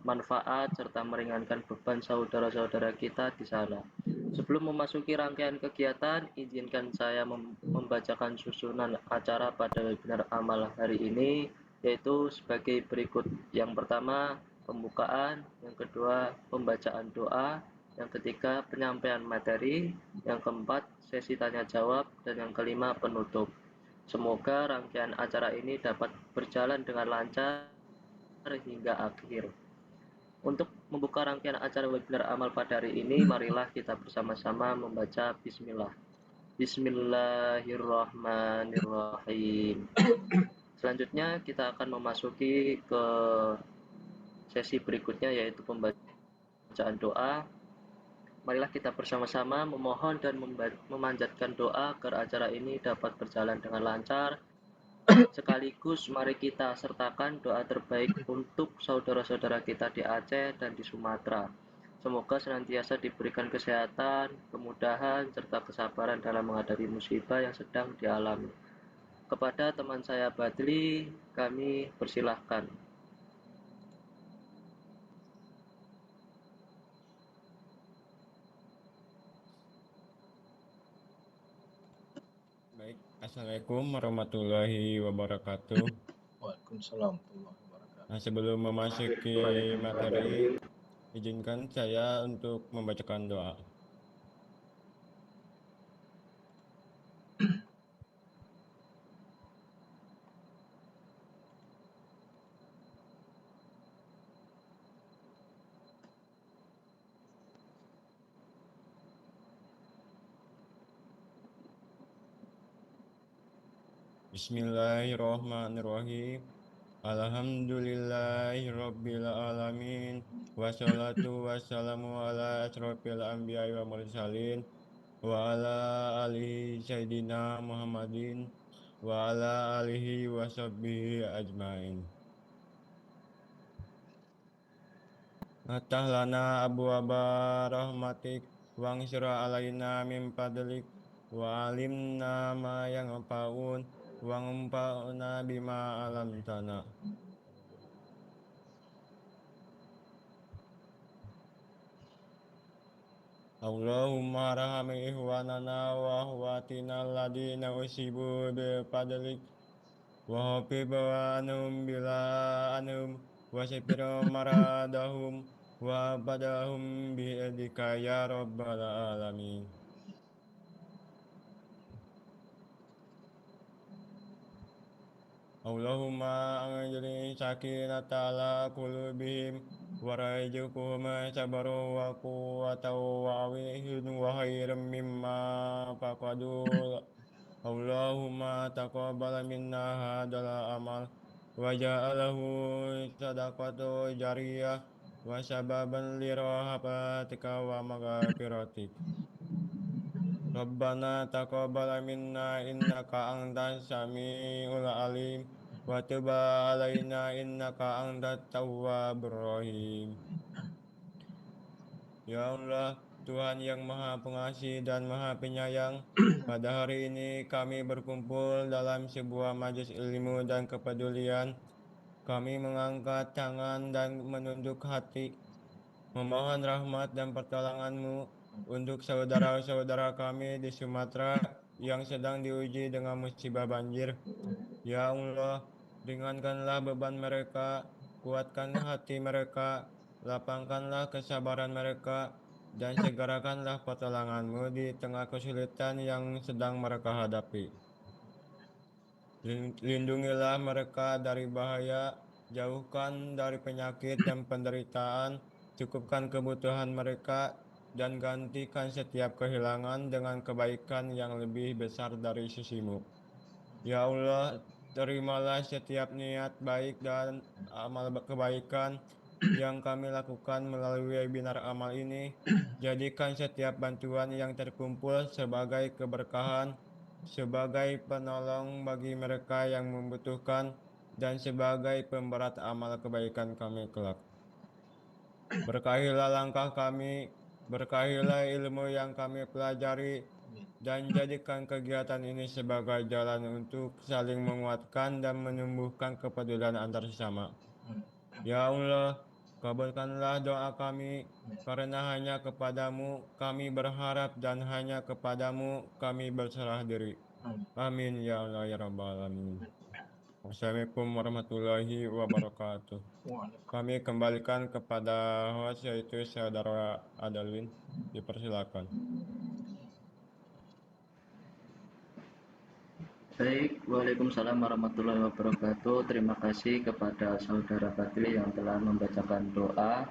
manfaat serta meringankan beban saudara-saudara kita di sana. Sebelum memasuki rangkaian kegiatan, izinkan saya membacakan susunan acara pada webinar amal hari ini, yaitu sebagai berikut. Yang pertama, pembukaan, yang kedua, pembacaan doa, yang ketiga, penyampaian materi, yang keempat, sesi tanya jawab, dan yang kelima, penutup. Semoga rangkaian acara ini dapat berjalan dengan lancar hingga akhir. Untuk membuka rangkaian acara webinar amal pada hari ini, marilah kita bersama-sama membaca Bismillah. Bismillahirrahmanirrahim. Selanjutnya kita akan memasuki ke sesi berikutnya, yaitu pembacaan doa. Marilah kita bersama-sama memohon dan memanjatkan doa agar acara ini dapat berjalan dengan lancar. Sekaligus mari kita sertakan doa terbaik untuk saudara-saudara kita di Aceh dan di Sumatera. Semoga senantiasa diberikan kesehatan, kemudahan, serta kesabaran dalam menghadapi musibah yang sedang dialami. Kepada teman saya Badli, kami persilahkan. Baik, Assalamualaikum warahmatullahi wabarakatuh. Waalaikumsalam warahmatullahi wabarakatuh. Nah, sebelum memasuki materi, izinkan saya untuk membacakan doa. Bismillahirrahmanirrahim. Alhamdulillahirabbil alamin. Wassalatu wassalamu ala asrofil anbiya'i wa mursalin wa ala alihi sayyidina Muhammadin wa ala alihi wa sahbihi ajmain. Aftah lana abwaaba rahmatik wansur alaina min fadlik wa alimna ma yanfa'un wanfa'na bima alamtana. Allahumma rahmi ihwanana wa ahwatina alladina usibu bi fadlik wa hafib anhum bila anhum wa sifir maradahum wa badahum bi idika ya rabbal alamin. Allahumma anjli sakinata ala qulubihim wa raijukuhum sabaru wa quwwata wa awihun wa khairam mimma faqadu. Allahumma taqabbal minna hadal amal wa ja'alahu sadaqatu jariyah wa sababan li rahmatika wa maghfiratik. Rabbana taqabbal minna innaka antas samiul alim wa tub alaina innaka antat tawwabur rahim. Ya Allah, Tuhan yang Maha Pengasih dan Maha Penyayang, pada hari ini kami berkumpul dalam sebuah majelis ilmu dan kepedulian. Kami mengangkat tangan dan menunduk hati, memohon rahmat dan pertolongan-Mu untuk saudara-saudara kami di Sumatera yang sedang diuji dengan musibah banjir. Ya Allah, ringankanlah beban mereka, kuatkan hati mereka, lapangkanlah kesabaran mereka, dan segerakanlah pertolongan-Mu di tengah kesulitan yang sedang mereka hadapi. Lindungilah mereka dari bahaya, jauhkan dari penyakit dan penderitaan, cukupkan kebutuhan mereka, dan gantikan setiap kehilangan dengan kebaikan yang lebih besar dari sisi-Mu. Ya Allah, terimalah setiap niat baik dan amal kebaikan yang kami lakukan melalui webinar amal ini. Jadikan setiap bantuan yang terkumpul sebagai keberkahan, sebagai penolong bagi mereka yang membutuhkan, dan sebagai pemberat amal kebaikan kami kelak. Berkahilah langkah kami, berkahilah ilmu yang kami pelajari, dan jadikan kegiatan ini sebagai jalan untuk saling menguatkan dan menumbuhkan kepedulian antar sesama. Ya Allah, Kabulkanlah doa kami, karena hanya kepadamu kami berharap dan hanya kepadamu kami berserah diri. Amin ya Allah ya Rabbal Alamin. Wassalamualaikum warahmatullahi wabarakatuh. Kami kembalikan kepada host yaitu Saudara Adalwin. Dipersilakan. Baik, Waalaikumsalam warahmatullahi wabarakatuh. Terima kasih kepada Saudara Badri yang telah membacakan doa.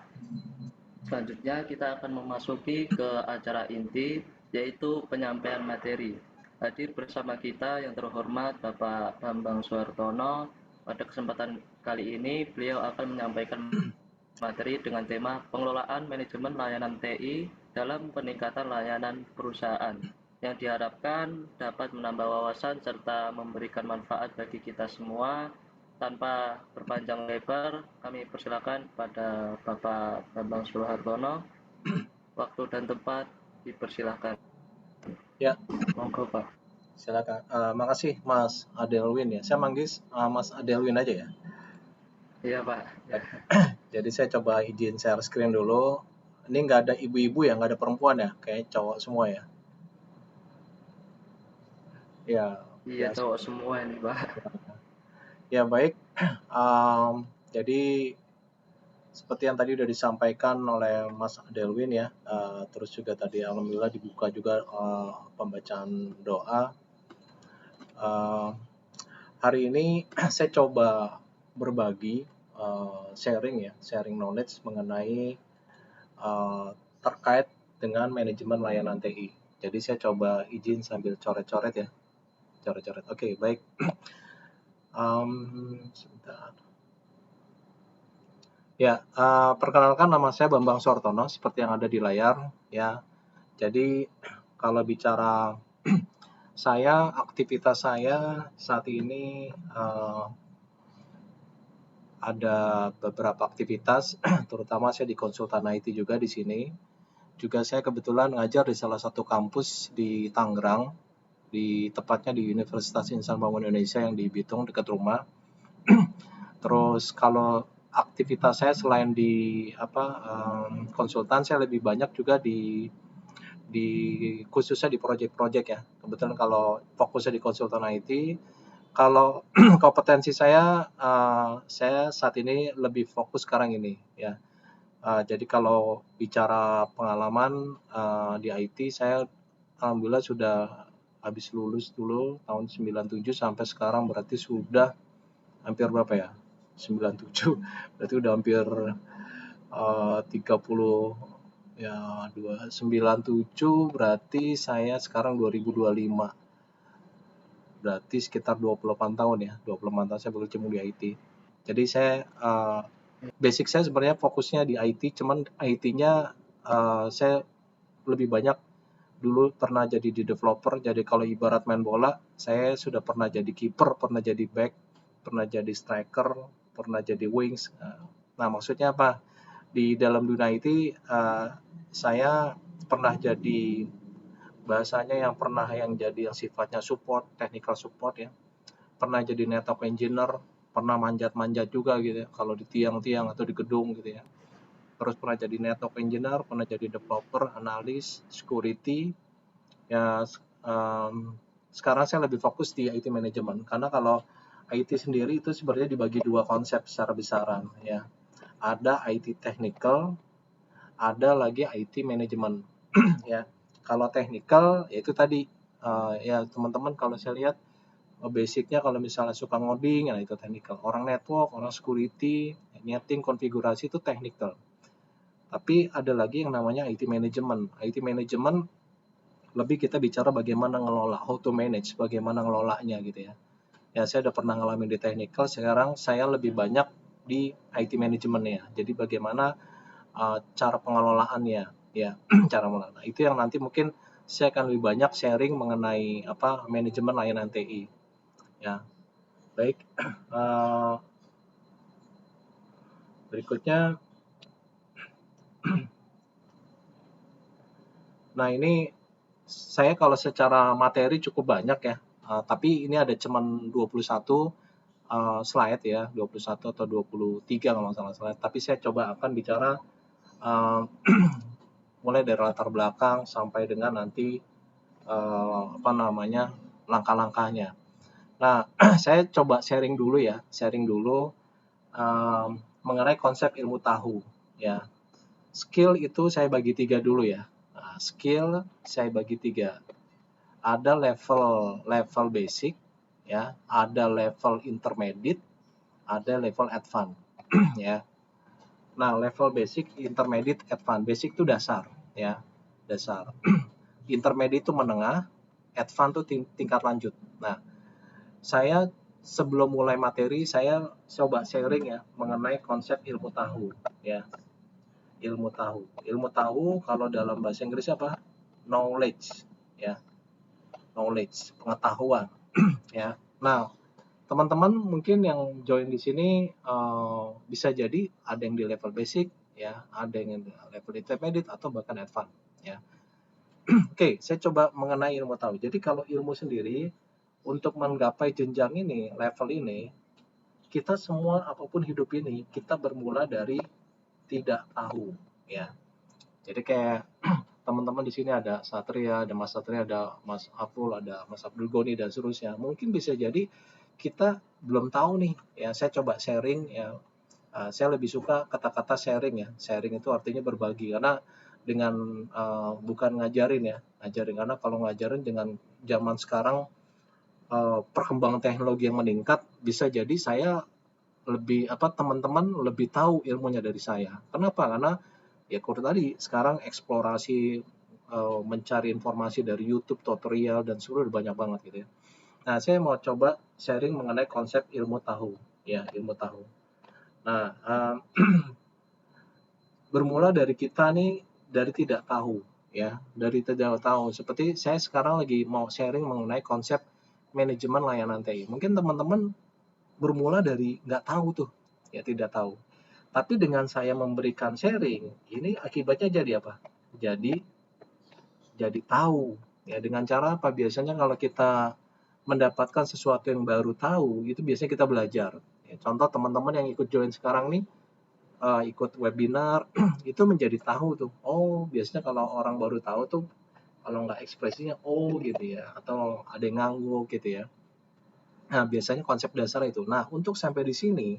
Selanjutnya kita akan memasuki ke acara inti, yaitu penyampaian materi. Hadir bersama kita yang terhormat Bapak Bambang Suhartono. Pada kesempatan kali ini, beliau akan menyampaikan materi dengan tema pengelolaan manajemen layanan TI dalam peningkatan layanan perusahaan, yang diharapkan dapat menambah wawasan serta memberikan manfaat bagi kita semua. Tanpa berpanjang lebar, kami persilakan kepada Bapak Bambang Suhartono. Waktu dan tempat dipersilakan. Ya, Monggo Pak. silakan. Makasih Mas Adelwin ya. Saya manggil Mas Adelwin aja ya. Iya Pak. Ya. Jadi saya coba izin share screen dulu. Ini nggak ada ibu-ibu ya, nggak ada perempuan ya, kayak cowok semua ya. Ya, Iya ya, cowok semua ini Pak. ya baik. Jadi seperti yang tadi udah disampaikan oleh Mas Adelwin ya, terus juga tadi alhamdulillah dibuka juga pembacaan doa. Hari ini saya coba berbagi sharing knowledge mengenai terkait dengan manajemen layanan TI. Jadi saya coba izin sambil coret-coret ya, coret-coret. Oke, baik. Sebentar. Ya, perkenalkan nama saya Bambang Suhartono seperti yang ada di layar ya. Jadi kalau bicara aktivitas saya saat ini ada beberapa aktivitas, terutama saya di konsultan IT juga di sini. Juga saya kebetulan ngajar di salah satu kampus di Tangerang, tepatnya di Universitas Insan Bangun Indonesia yang di Bitung dekat rumah. Terus kalau aktivitas saya selain di konsultan, saya lebih banyak juga di khususnya di project-project ya. Kebetulan kalau fokusnya di konsultan IT, kalau kompetensi saya saat ini lebih fokus sekarang ini ya. Jadi kalau bicara pengalaman di IT, saya alhamdulillah sudah habis lulus dulu tahun 97 sampai sekarang, berarti sudah hampir berapa ya? 97, berarti udah hampir 30 ya, 97 berarti saya sekarang 2025. Berarti sekitar 28 tahun ya, 28 tahun saya berkecimpung di IT. Jadi saya basic saya sebenarnya fokusnya di IT, cuman IT-nya saya lebih banyak dulu pernah jadi di developer. Jadi kalau ibarat main bola, saya sudah pernah jadi kiper, pernah jadi back, pernah jadi striker, pernah jadi wings. Nah, maksudnya apa? Di dalam dunia IT saya pernah jadi bahasanya yang jadi yang sifatnya support, technical support ya. Pernah jadi network engineer, pernah manjat-manjat juga gitu ya, kalau di tiang-tiang atau di gedung gitu ya. Terus pernah jadi network engineer, pernah jadi developer, analis, security. Ya, sekarang saya lebih fokus di IT management, karena kalau IT sendiri itu sebenarnya dibagi dua konsep secara besaran ya. Ada IT technical, ada lagi IT management ya. Kalau technical yaitu tadi ya teman-teman kalau saya lihat basicnya kalau misalnya suka ngoding, ya itu technical. Orang network, orang security, nyeting, konfigurasi itu technical. Tapi ada lagi yang namanya IT management. IT management lebih kita bicara bagaimana ngelola, how to manage, bagaimana ngelolanya gitu ya. Ya saya udah pernah ngalamin di technical, sekarang saya lebih banyak di IT manajemennya. Jadi bagaimana cara pengelolaannya ya, cara mengelola. Itu yang nanti mungkin saya akan lebih banyak sharing mengenai manajemen layanan TI. Ya, baik. Berikutnya, nah ini saya kalau secara materi cukup banyak ya, tapi ini ada cuman 21 slide ya, 21 atau 23 kalau nggak salah slide. Tapi saya coba akan bicara mulai dari latar belakang sampai dengan nanti langkah-langkahnya. Nah, saya coba sharing dulu mengenai konsep ilmu tahu ya. Skill itu saya bagi 3 dulu ya. Nah, skill saya bagi 3. Ada level basic ya, ada level intermediate, ada level advance ya. Nah, level basic, intermediate, advance. Basic itu dasar ya, dasar. Intermediate itu menengah, advance itu tingkat lanjut. Nah, saya sebelum mulai materi saya coba sharing ya mengenai konsep ilmu tahu ya. Ilmu tahu kalau dalam bahasa Inggris apa? Knowledge ya. Knowledge, pengetahuan ya. Nah, teman-teman mungkin yang join di sini bisa jadi ada yang di level basic ya, ada yang di level intermediate atau bahkan advance ya. Oke, saya coba mengenai ilmu tahu. Jadi kalau ilmu sendiri untuk menggapai jenjang ini, level ini, kita semua apapun hidup ini kita bermula dari tidak tahu ya. Jadi kayak teman-teman di sini ada Satria, ada Mas Satria, ada Mas Abdul, ada Mas Abdul Goni dan seterusnya. Mungkin bisa jadi kita belum tahu nih ya. Saya coba sharing ya. Saya lebih suka kata-kata sharing ya. Sharing itu artinya berbagi karena dengan bukan ngajarin ya. Ngajarin karena kalau ngajarin dengan zaman sekarang perkembangan teknologi yang meningkat bisa jadi saya teman-teman lebih tahu ilmunya dari saya. Kenapa? Karena ya kalau tadi sekarang eksplorasi mencari informasi dari YouTube, tutorial dan seluruh banyak banget gitu ya. Nah, saya mau coba sharing mengenai konsep ilmu tahu ya, ilmu tahu. Nah, bermula dari kita nih dari tidak tahu ya, dari tidak tahu. Seperti saya sekarang lagi mau sharing mengenai konsep manajemen layanan TI. Mungkin teman-teman bermula dari nggak tahu tuh, ya tidak tahu. Tapi dengan saya memberikan sharing, ini akibatnya jadi apa? Jadi tahu. Ya dengan cara apa? Biasanya kalau kita mendapatkan sesuatu yang baru tahu, itu biasanya kita belajar. Ya, contoh teman-teman yang ikut join sekarang nih, ikut webinar, itu menjadi tahu tuh. Oh, biasanya kalau orang baru tahu tuh, kalau nggak ekspresinya, oh gitu ya. Atau ada yang ngangguk gitu ya. Nah, biasanya konsep dasar itu. Nah, untuk sampai di sini,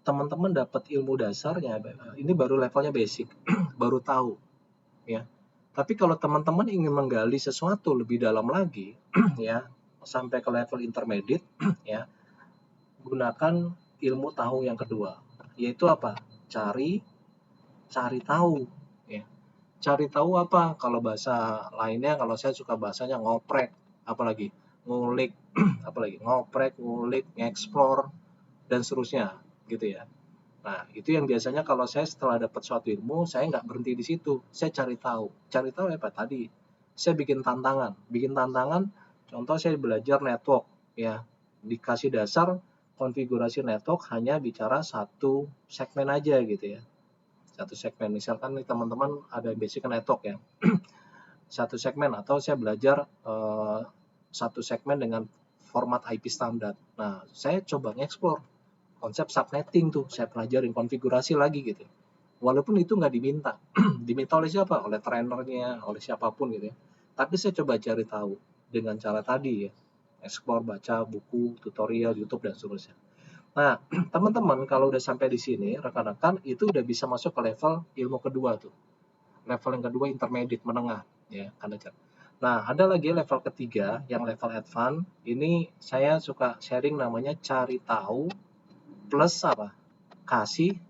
teman-teman dapat ilmu dasarnya, ini baru levelnya basic, baru tahu ya. Tapi kalau teman-teman ingin menggali sesuatu lebih dalam lagi ya, sampai ke level intermediate ya, gunakan ilmu tahu yang kedua, yaitu apa? Cari tahu ya. Cari tahu apa? Kalau bahasa lainnya, kalau saya suka bahasanya ngoprek, apalagi ngulik, apalagi ngoprek, ngulik, ngeksplor dan seterusnya gitu ya. Nah, itu yang biasanya kalau saya setelah dapat suatu ilmu, saya nggak berhenti di situ. Saya cari tahu. Cari tahu apa tadi? Saya bikin tantangan. Bikin tantangan, contoh saya belajar network. Ya, dikasih dasar konfigurasi network hanya bicara satu segmen aja gitu ya. Satu segmen. Misalkan nih teman-teman ada basic network ya. Satu segmen atau saya belajar satu segmen dengan format IP standar. Nah, saya coba nge-explore konsep subnetting tuh saya pelajarin konfigurasi lagi gitu. Walaupun itu nggak diminta, diminta oleh siapa? Oleh trainernya, oleh siapapun gitu ya. Tapi saya coba cari tahu dengan cara tadi ya, explore, baca buku, tutorial, YouTube dan seterusnya. Nah, teman-teman kalau udah sampai di sini, rekan-rekan itu udah bisa masuk ke level ilmu kedua tuh. Level yang kedua intermediate menengah ya, Nah, ada lagi level ketiga yang level advance. Ini saya suka sharing namanya cari tahu plus apa? Kasih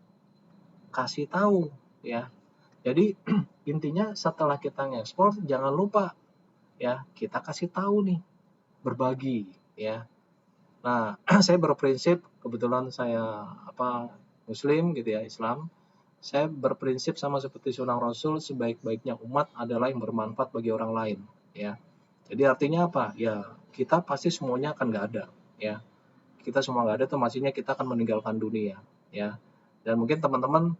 tahu ya. Jadi intinya setelah kita ngekspor jangan lupa ya kita kasih tahu nih, berbagi ya. Nah, saya berprinsip kebetulan saya Muslim gitu ya, Islam. Saya berprinsip sama seperti sunnah Rasul, sebaik-baiknya umat adalah yang bermanfaat bagi orang lain ya. Jadi artinya apa? Ya kita pasti semuanya akan nggak ada ya. Kita semua nggak ada tuh maksudnya kita akan meninggalkan dunia ya. Dan mungkin teman-teman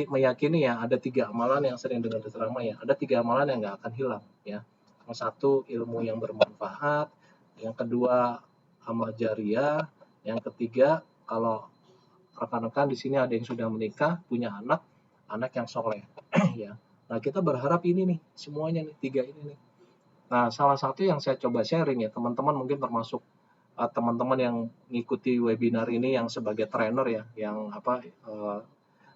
meyakini ya ada 3 amalan yang sering dengar ceramah ya. Ada 3 amalan yang nggak akan hilang ya. Yang satu ilmu yang bermanfaat, yang kedua amal jariah, Yang ketiga, kalau rekan-rekan di sini ada yang sudah menikah, punya anak yang soleh, ya. Nah, kita berharap ini nih, semuanya nih, 3 ini nih. Nah, salah satu yang saya coba sharing ya, teman-teman mungkin termasuk teman-teman yang ngikuti webinar ini yang sebagai trainer ya, yang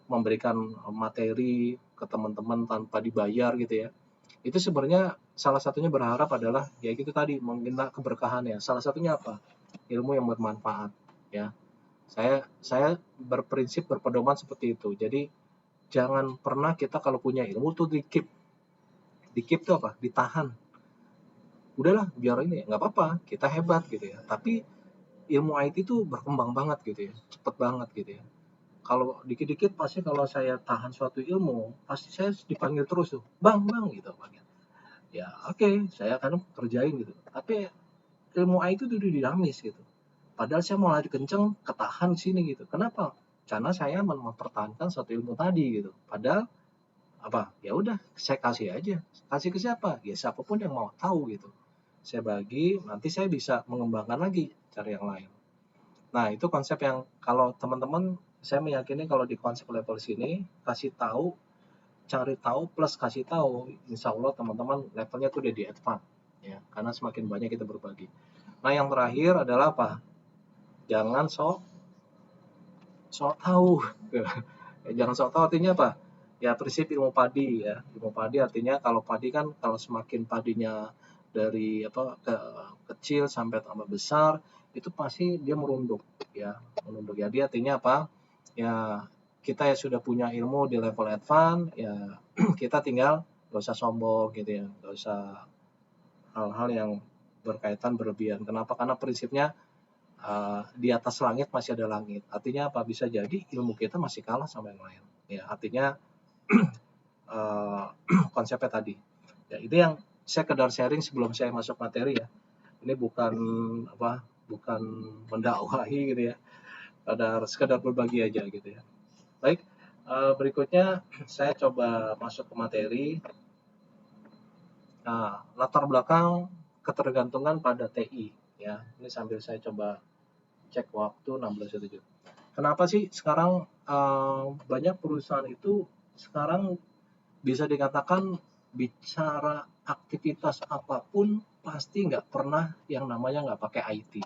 memberikan materi ke teman-teman tanpa dibayar gitu ya. Itu sebenarnya salah satunya berharap adalah ya gitu tadi, mengenal keberkahan ya. Salah satunya apa? Ilmu yang bermanfaat ya. Saya berprinsip berpedoman seperti itu. Jadi jangan pernah kita kalau punya ilmu tuh di-keep. Di-keep tuh apa? Ditahan. Udahlah, biar ini nggak apa-apa, kita hebat gitu ya. Tapi ilmu IT tuh berkembang banget gitu ya, cepet banget gitu ya. Kalau dikit-dikit pasti kalau saya tahan suatu ilmu, pasti saya dipanggil terus tuh, bang gitu panggil. Ya oke, saya akan kerjain gitu. Tapi ilmu IT itu udah dinamis gitu. Padahal saya mau lari kenceng, ketahan sini gitu. Kenapa? Karena saya mempertahankan suatu ilmu tadi gitu. Padahal apa? Ya udah, saya kasih aja. Kasih ke siapa? Ya siapapun yang mau tahu gitu. Saya bagi, nanti saya bisa mengembangkan lagi cari yang lain. Nah, itu konsep yang kalau teman-teman saya meyakini kalau di konsep level sini kasih tahu, cari tahu plus kasih tahu, insya Allah teman-teman levelnya tuh udah di advance ya, karena semakin banyak kita berbagi. Nah, yang terakhir adalah apa? Jangan sok tahu. Jangan sok tahu artinya apa? Ya prinsip ilmu padi ya. Ilmu padi artinya kalau padi kan kalau semakin padinya dari kecil sampai tambah besar itu pasti dia merunduk ya. Merunduk ya, dia artinya apa? Ya kita ya sudah punya ilmu di level advance ya kita tinggal gak usah sombong gitu ya, gak usah hal-hal yang berkaitan berlebihan. Kenapa? Karena prinsipnya di atas langit masih ada langit. Artinya apa? Bisa jadi ilmu kita masih kalah sama yang lain. Ya, artinya konsepnya tadi. Ya, itu yang saya sekedar sharing sebelum saya masuk materi ya. Ini bukan bukan mendakwahi gitu ya. Sekedar berbagi aja gitu ya. Baik, berikutnya saya coba masuk ke materi. Nah, latar belakang ketergantungan pada TI ya. Ini sambil saya coba cek waktu 16.07. Kenapa sih sekarang banyak perusahaan itu sekarang bisa dikatakan bicara aktivitas apapun pasti nggak pernah yang namanya nggak pakai IT.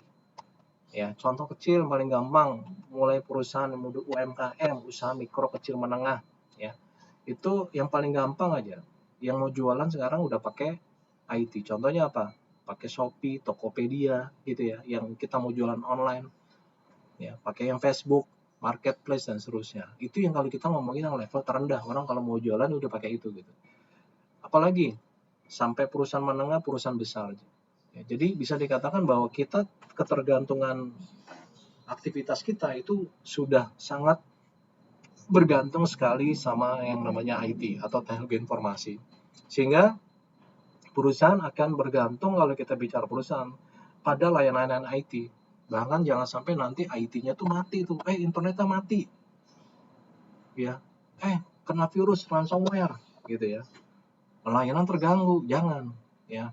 Ya, contoh kecil paling gampang, mulai perusahaan UMKM, usaha mikro kecil menengah, ya, itu yang paling gampang aja. Yang mau jualan sekarang udah pakai IT. Contohnya apa? Pakai Shopee, Tokopedia, gitu ya. Yang kita mau jualan online, ya, pakai yang Facebook, Marketplace dan seterusnya. Itu yang kalau kita ngomongin yang level terendah, orang kalau mau jualan udah pakai itu gitu. Apalagi sampai perusahaan menengah, perusahaan besar. Ya, jadi bisa dikatakan bahwa kita ketergantungan aktivitas kita itu sudah sangat bergantung sekali sama yang namanya IT atau teknologi informasi. Sehingga perusahaan akan bergantung kalau kita bicara perusahaan pada layanan IT. Bahkan jangan sampai nanti IT-nya tuh mati tuh, internetnya mati. Ya. Kena virus ransomware gitu ya. Layanan terganggu, jangan ya.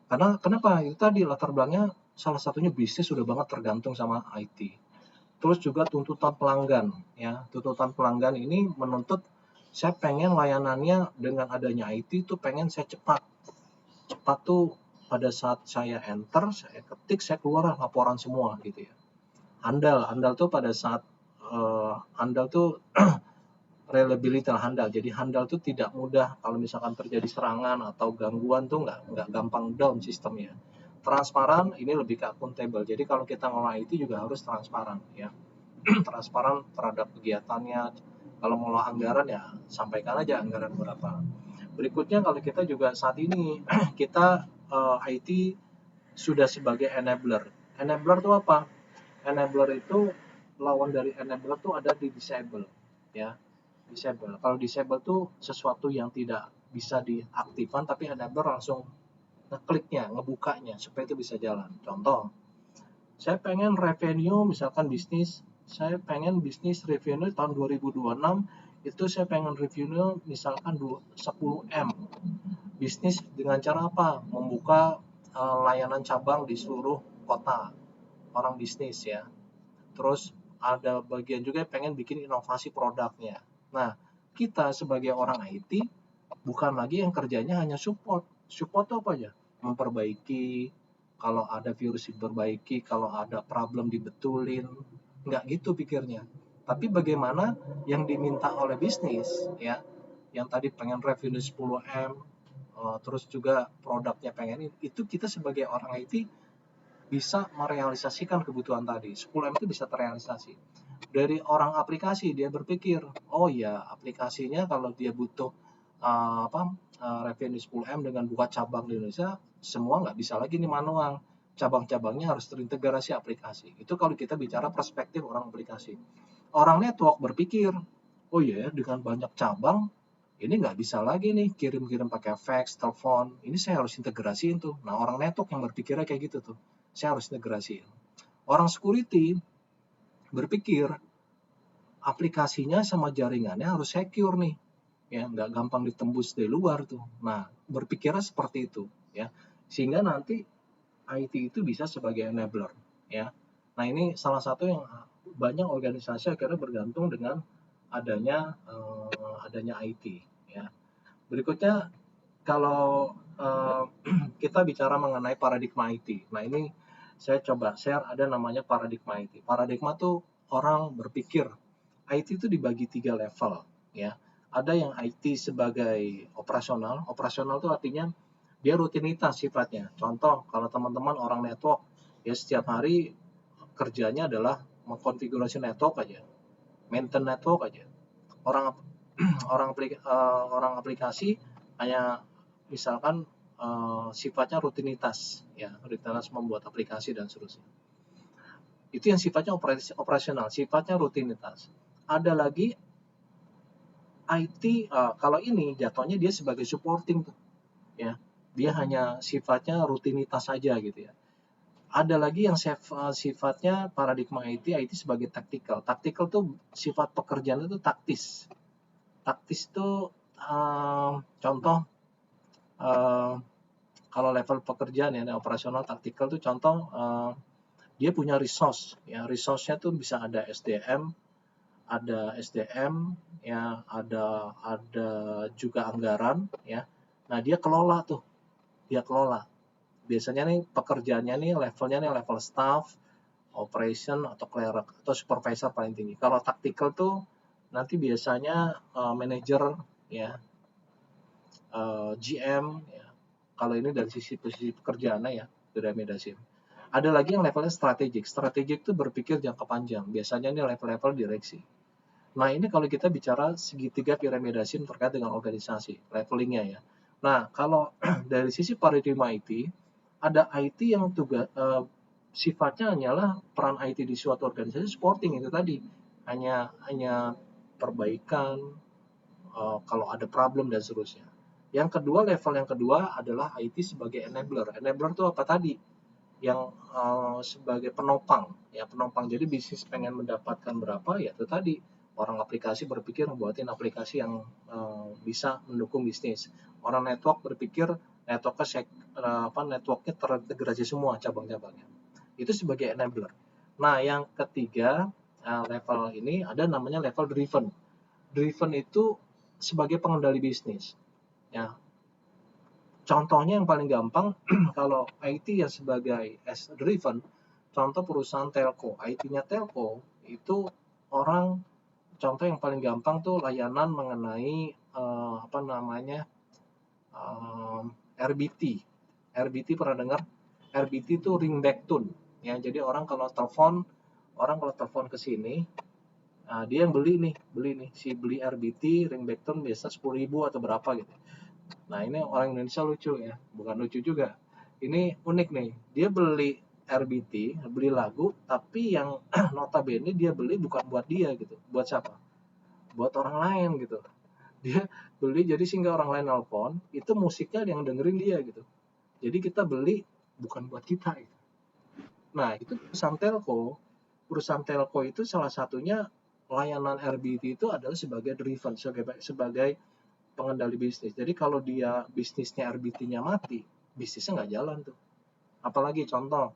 Karena kenapa? Itu tadi latar belakangnya salah satunya bisnis sudah banget tergantung sama IT. Terus juga tuntutan pelanggan ya. Tuntutan pelanggan ini menuntut saya pengen layanannya dengan adanya IT tuh pengen saya cepat. Cepat tuh pada saat saya enter, saya ketik, saya keluar laporan semua gitu ya. Handal tuh pada saat handal tuh reliability handal. Jadi handal tuh tidak mudah kalau misalkan terjadi serangan atau gangguan tuh nggak gampang down sistemnya. Transparan ini lebih ke akuntabel. Jadi kalau kita ngelola IT juga harus transparan ya. Transparan terhadap kegiatannya. Kalau ngelola anggaran ya sampaikan aja anggaran berapa. Berikutnya kalau kita juga saat ini kita IT sudah sebagai enabler. Enabler itu apa? Enabler itu lawan dari enabler tuh ada di disable ya. Disable. Kalau disable tuh sesuatu yang tidak bisa diaktifkan tapi enabler langsung ngekliknya, ngebukanya supaya itu bisa jalan. Contoh, saya pengen revenue misalkan bisnis, saya pengen bisnis revenue tahun 2026 itu saya pengen revenue misalkan 10M. Bisnis dengan cara apa? Membuka layanan cabang di seluruh kota. Orang bisnis ya. terus ada bagian juga yang pengen bikin inovasi produknya. Nah, kita sebagai orang IT bukan lagi yang kerjanya hanya support. Support itu apa aja? Memperbaiki, kalau ada virus diperbaiki, kalau ada problem dibetulin. Nggak gitu pikirnya. Tapi bagaimana yang diminta oleh bisnis, ya, yang tadi pengen revenue 10M, terus juga produknya pengen itu kita sebagai orang IT bisa merealisasikan kebutuhan tadi. 10M itu bisa terrealisasi. Dari orang aplikasi dia berpikir, oh ya aplikasinya kalau dia butuh revenue 10M dengan buka cabang di Indonesia, semua nggak bisa lagi nih manual. Cabang-cabangnya harus terintegrasi aplikasi. Itu kalau kita bicara perspektif orang aplikasi. Orang network berpikir, oh ya dengan banyak cabang, ini nggak bisa lagi nih kirim-kirim pakai fax, telepon. Ini saya harus integrasiin tuh. Nah orang network yang berpikirnya kayak gitu tuh. Saya harus integrasiin. Orang security berpikir aplikasinya sama jaringannya harus secure nih, ya nggak gampang ditembus dari luar tuh. Nah berpikirnya seperti itu, ya sehingga nanti IT itu bisa sebagai enabler, ya. Nah ini salah satu yang banyak organisasi akhirnya bergantung dengan adanya IT, ya. Berikutnya kalau kita bicara mengenai paradigma IT. Nah ini saya coba share ada namanya paradigma IT. Paradigma tuh orang berpikir IT itu dibagi 3 level, ya. Ada yang IT sebagai operasional. Operasional itu artinya dia rutinitas sifatnya. Contoh, kalau teman-teman orang network, ya setiap hari kerjanya adalah mengkonfigurasi network aja, maintain network aja. Orang orang aplikasi hanya misalkan sifatnya rutinitas, ya rutinitas membuat aplikasi dan seterusnya. Itu yang sifatnya operasional, sifatnya rutinitas. Ada lagi IT, kalau ini jatuhnya dia sebagai supporting tuh, ya. Dia hanya sifatnya rutinitas saja gitu ya. Ada lagi yang sifatnya paradigma IT sebagai tactical. Tactical tuh sifat pekerjaan itu taktis. Taktis tuh contoh kalau level pekerjaan ya operasional tactical tuh contoh dia punya resource ya, resource-nya tuh bisa ada SDM ya, ada juga anggaran ya. Nah, dia kelola. Biasanya nih pekerjaannya nih levelnya nih level staff, operation atau clerk atau supervisor paling tinggi. Kalau tactical tuh nanti biasanya manager ya, GM ya. Kalau ini dari sisi posisi pekerjaannya ya, piramida SIM. Ada lagi yang levelnya strategik. Strategik itu berpikir jangka panjang. Biasanya ini level-level direksi. Nah, ini kalau kita bicara segitiga piramida SIM terkait dengan organisasi, levelingnya ya. Nah, kalau dari sisi paradigma IT, ada IT yang sifatnya hanyalah peran IT di suatu organisasi supporting itu tadi. Hanya perbaikan, kalau ada problem dan seterusnya. Yang kedua, level yang kedua adalah IT sebagai enabler. Enabler itu apa tadi? Yang sebagai penopang, ya penopang. Jadi bisnis pengen mendapatkan berapa, ya itu tadi orang aplikasi berpikir buatin aplikasi yang bisa mendukung bisnis. Orang network berpikir networknya terintegrasi semua cabang-cabangnya. Itu sebagai enabler. Nah, yang ketiga level ini ada namanya level driven. Driven itu sebagai pengendali bisnis. Ya, contohnya yang paling gampang kalau IT yang sebagai as driven, contoh perusahaan telco, IT-nya telco itu orang, contoh yang paling gampang tuh layanan mengenai RBT. RBT pernah dengar? RBT itu ringback tone. Ya, jadi orang kalau telepon ke sini, dia yang beli nih, beli RBT ringback tone biasa 10.000 atau berapa gitu. Nah, ini orang Indonesia lucu ya, bukan lucu juga. Ini unik nih, dia beli RBT, beli lagu, tapi yang notabene dia beli bukan buat dia gitu. Buat siapa? Buat orang lain gitu. Dia beli jadi sehingga orang lain nelpon, itu musiknya yang dengerin dia gitu. Jadi kita beli bukan buat kita gitu. Nah, itu perusahaan telco itu salah satunya layanan RBT itu adalah sebagai driven, sebagai pengendali bisnis. Jadi kalau dia bisnisnya RBT-nya mati, bisnisnya nggak jalan tuh. Apalagi contoh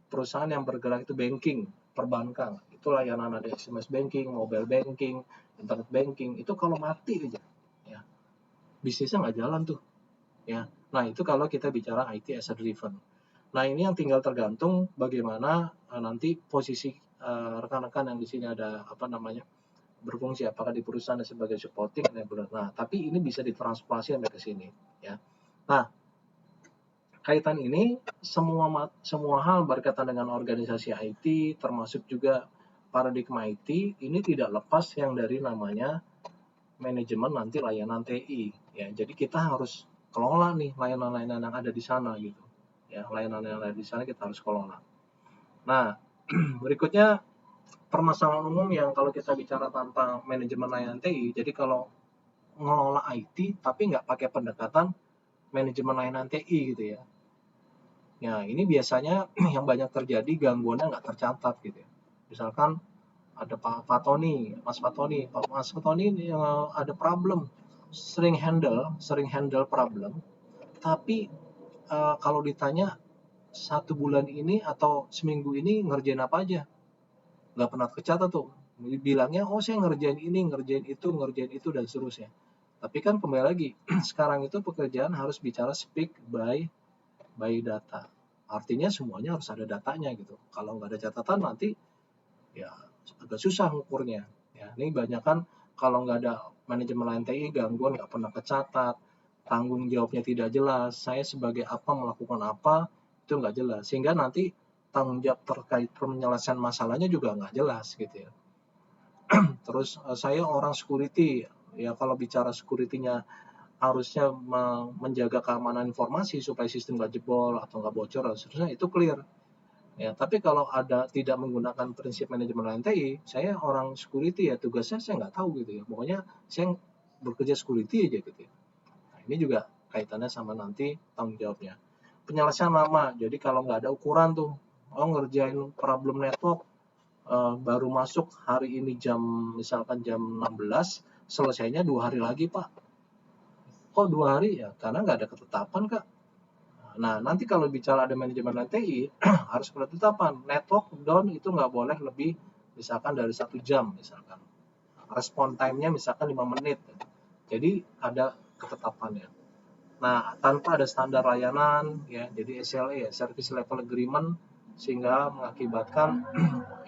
perusahaan yang bergerak itu banking, perbankan, itu layanan ada SMS banking, mobile banking, internet banking, itu kalau mati aja, ya bisnisnya nggak jalan tuh, ya. Nah itu kalau kita bicara IT as a driven. Nah ini yang tinggal tergantung bagaimana nanti posisi rekan-rekan yang di sini ada berfungsi apakah di perusahaan sebagai supporting enabler. Nah tapi ini bisa ditransformasi sampai ke sini, ya. Nah kaitan ini semua hal berkaitan dengan organisasi IT, termasuk juga paradigma IT, ini tidak lepas yang dari namanya manajemen nanti layanan TI. Ya, jadi kita harus kelola nih layanan-layanan yang ada di sana gitu. Ya, layanan yang ada di sana kita harus kelola. Nah, berikutnya permasalahan umum yang kalau kita bicara tentang manajemen layanan TI, jadi kalau ngelola IT tapi nggak pakai pendekatan manajemen layanan TI gitu ya. Ya, ini biasanya yang banyak terjadi gangguannya nggak tercatat gitu ya. Misalkan ada Pak Fatoni, Mas Fatoni ini ada problem, sering handle problem, tapi kalau ditanya 1 bulan ini atau seminggu ini ngerjain apa aja, nggak pernah tercatat tuh. Bilangnya, oh saya ngerjain ini, ngerjain itu, dan seterusnya. Tapi kan kembali lagi, sekarang itu pekerjaan harus bicara speak by data. Artinya semuanya harus ada datanya gitu. Kalau nggak ada catatan nanti ya agak susah ngukurnya. Ya, ini banyak kan kalau nggak ada manajemen layanan TI, gangguan nggak pernah kecatat, tanggung jawabnya tidak jelas, saya sebagai apa melakukan apa, itu nggak jelas. Sehingga nanti tanggung jawab terkait penyelesaian masalahnya juga nggak jelas gitu ya. Terus saya orang security, ya kalau bicara security-nya harusnya menjaga keamanan informasi supaya sistem nggak jebol atau nggak bocor dan seterusnya, itu clear. Ya, tapi kalau ada tidak menggunakan prinsip manajemen layanan TI, saya orang security ya tugasnya saya nggak tahu gitu ya. Pokoknya saya bekerja security aja gitu ya. Nah, ini juga kaitannya sama nanti tanggung jawabnya. Penyelesaian lama, jadi kalau nggak ada ukuran tuh, ngerjain problem network baru masuk hari ini misalkan jam 16, selesainya 2 hari lagi Pak. Kok 2 hari? Ya karena nggak ada ketetapan Kak. Nah, nanti kalau bicara ada manajemen TI, harus ketetapan. Network down itu nggak boleh lebih misalkan dari 1 jam misalkan. Respon time-nya misalkan 5 menit. Jadi ada ketetapannya. Nah, tanpa ada standar layanan, ya, jadi SLA, Service Level Agreement, sehingga mengakibatkan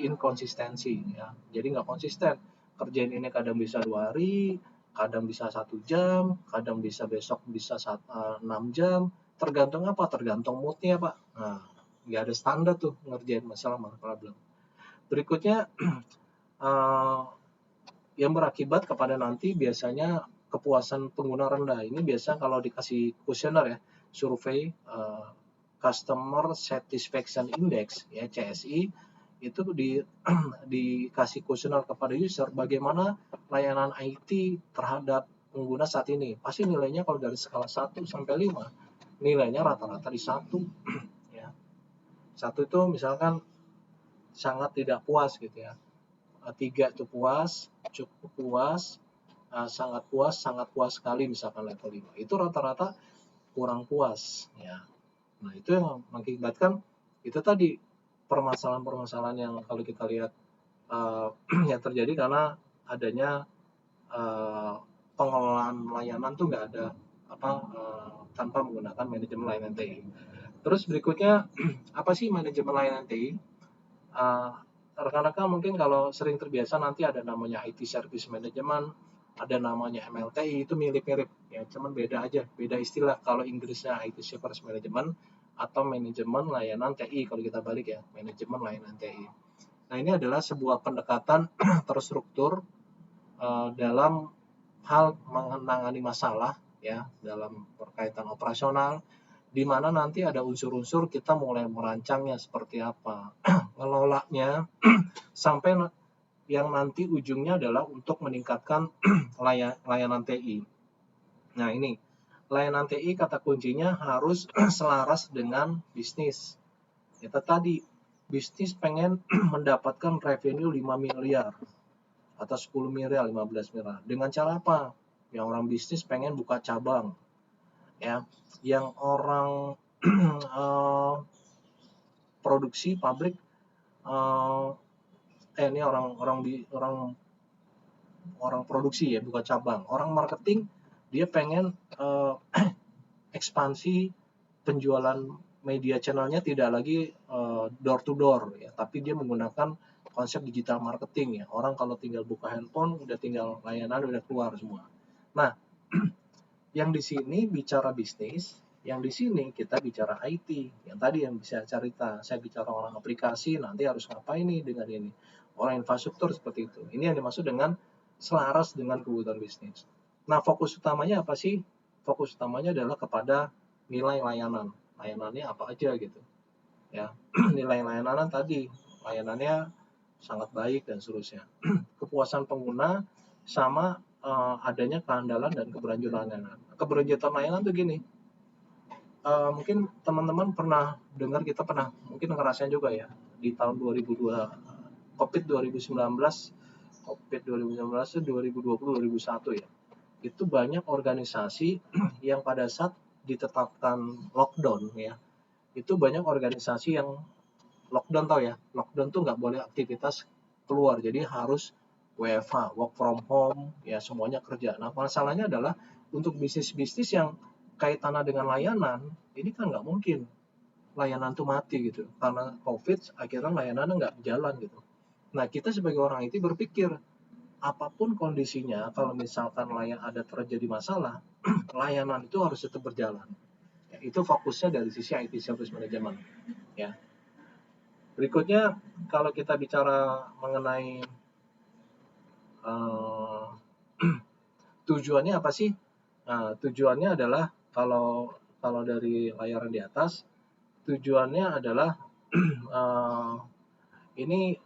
inkonsistensi. Ya. Jadi nggak konsisten. Kerjain ini kadang bisa 2 hari, kadang bisa 1 jam, kadang bisa besok bisa 6 jam, tergantung apa? Tergantung moodnya Pak. Nah, nggak ada standar tuh ngerjain masalah problem. Berikutnya, yang berakibat kepada nanti biasanya kepuasan pengguna rendah. Ini biasa kalau dikasih kuesioner ya, survei Customer Satisfaction Index ya CSI, itu dikasih kuesioner kepada user bagaimana layanan IT terhadap pengguna saat ini. Pasti nilainya kalau dari skala 1 sampai 5, nilainya rata-rata di 1 ya. 1 itu misalkan sangat tidak puas gitu ya. 3 itu puas, cukup puas, sangat puas sekali misalkan level 5. Itu rata-rata kurang puas ya. Nah, itu yang mengakibatkan itu tadi permasalahan-permasalahan yang kalau kita lihat yang terjadi karena adanya pengelolaan layanan tuh nggak ada tanpa menggunakan manajemen layanan TI. Terus berikutnya apa sih manajemen layanan TI? Rekan-rekan mungkin kalau sering terbiasa nanti ada namanya IT Service Management, ada namanya MLTI, itu mirip-mirip ya, cuman beda aja, beda istilah. Kalau Inggrisnya IT Service Management atau manajemen layanan TI, kalau kita balik ya, manajemen layanan TI. Nah, ini adalah sebuah pendekatan terstruktur dalam hal menangani masalah ya, dalam berkaitan operasional, di mana nanti ada unsur-unsur kita mulai merancangnya seperti apa, ngelolanya sampai yang nanti ujungnya adalah untuk meningkatkan layanan TI. Nah, ini layanan TI kata kuncinya harus selaras dengan bisnis. Itu tadi, bisnis pengen mendapatkan revenue 5 miliar atau 10 miliar, 15 miliar. Dengan cara apa? Yang orang bisnis pengen buka cabang. Ya, yang orang produksi pabrik ini orang produksi ya, bukan cabang. Orang marketing dia pengen ekspansi penjualan media channelnya tidak lagi door to door ya, tapi dia menggunakan konsep digital marketing ya. Orang kalau tinggal buka handphone udah tinggal layanan udah keluar semua. Nah, yang di sini bicara bisnis, yang di sini kita bicara IT. Yang tadi yang bisa cerita, saya bicara orang aplikasi, nanti harus ngapain nih dengan ini. Orang infrastruktur seperti itu. Ini yang dimaksud dengan selaras dengan kebutuhan bisnis. Nah, fokus utamanya apa sih? Fokus utamanya adalah kepada nilai layanan. Layanannya apa aja gitu. Ya, nilai layanan tadi, layanannya sangat baik dan seterusnya. Kepuasan pengguna sama adanya keandalan dan keberlanjutan layanan. Keberlanjutan layanan tuh gini, mungkin teman-teman pernah dengar, kita pernah mungkin ngerasain juga ya di tahun 2002 COVID 2019 COVID 2019 itu 2020 2021 ya. Itu banyak organisasi yang pada saat ditetapkan lockdown ya. Itu banyak organisasi yang lockdown, tau ya. Lockdown tuh nggak boleh aktivitas keluar. Jadi harus WFH, work from home, ya semuanya kerja. Nah, masalahnya adalah untuk bisnis-bisnis yang kaitannya dengan layanan, ini kan nggak mungkin layanan tuh mati gitu. Karena COVID, akhirnya layanannya nggak jalan gitu. Nah, kita sebagai orang IT berpikir, apapun kondisinya, kalau misalkan ada terjadi masalah, layanan itu harus tetap berjalan. Ya, itu fokusnya dari sisi IT Service Management. Ya. Berikutnya, kalau kita bicara mengenai tujuannya apa sih? Nah, tujuannya adalah kalau dari layaran di atas, tujuannya adalah ini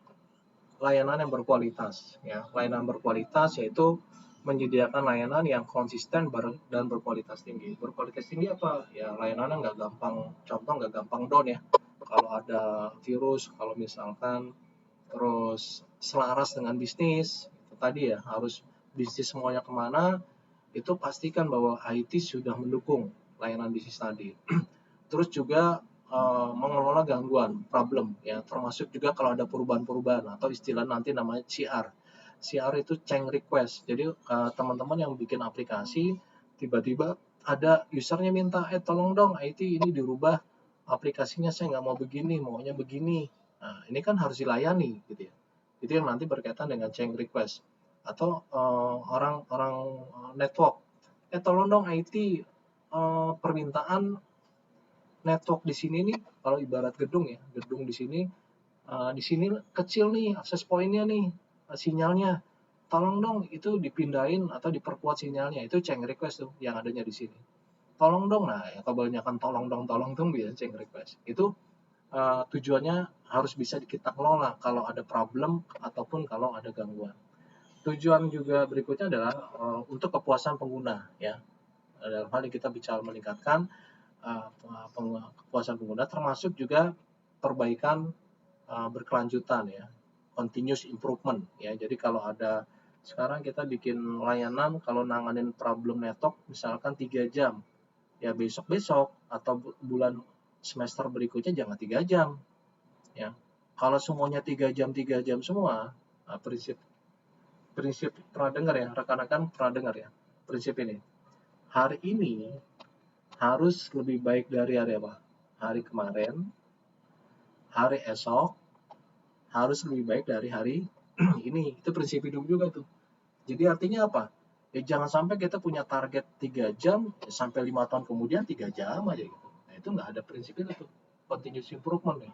layanan yang berkualitas ya. Layanan berkualitas yaitu menyediakan layanan yang konsisten dan berkualitas tinggi. Berkualitas tinggi apa? Ya layanannya nggak gampang, contoh nggak gampang down ya. Kalau ada virus, kalau misalkan terus selaras dengan bisnis, itu tadi ya harus bisnis semuanya kemana, itu pastikan bahwa IT sudah mendukung layanan bisnis tadi. Terus juga mengelola gangguan, problem ya, termasuk juga kalau ada perubahan-perubahan atau istilah nanti namanya CR. CR itu change request. Jadi teman-teman yang bikin aplikasi tiba-tiba ada usernya minta, tolong dong IT ini dirubah aplikasinya, saya nggak mau begini, maunya begini. Nah, ini kan harus dilayani gitu ya. Itu yang nanti berkaitan dengan change request. Atau orang-orang network, tolong dong IT permintaan network di sini nih, kalau ibarat gedung ya, gedung di sini kecil nih akses pointnya nih, sinyalnya, tolong dong itu dipindahin atau diperkuat sinyalnya. Itu change request tuh yang adanya di sini. Tolong dong, nah ya, kebanyakan tolong dong biasanya change request. Itu tujuannya harus bisa kita kelola kalau ada problem ataupun kalau ada gangguan. Tujuan juga berikutnya adalah untuk kepuasan pengguna ya. Dalam hal ini kita bicara meningkatkan kepuasan pengguna, termasuk juga perbaikan berkelanjutan ya, continuous improvement ya. Jadi kalau ada sekarang kita bikin layanan, kalau nanganin problem network misalkan 3 jam, ya besok-besok atau bulan semester berikutnya jangan 3 jam ya. Kalau semuanya 3 jam semua, nah prinsip pernah dengar ya, rekan-rekan pernah dengar ya prinsip ini. Hari ini harus lebih baik dari hari apa? Hari kemarin, hari esok harus lebih baik dari hari ini. Itu prinsip hidup juga tuh. Jadi artinya apa? Ya jangan sampai kita punya target 3 jam, sampai 5 tahun kemudian 3 jam aja gitu. Nah, itu nggak ada prinsip itu tuh. Continuous improvement ya.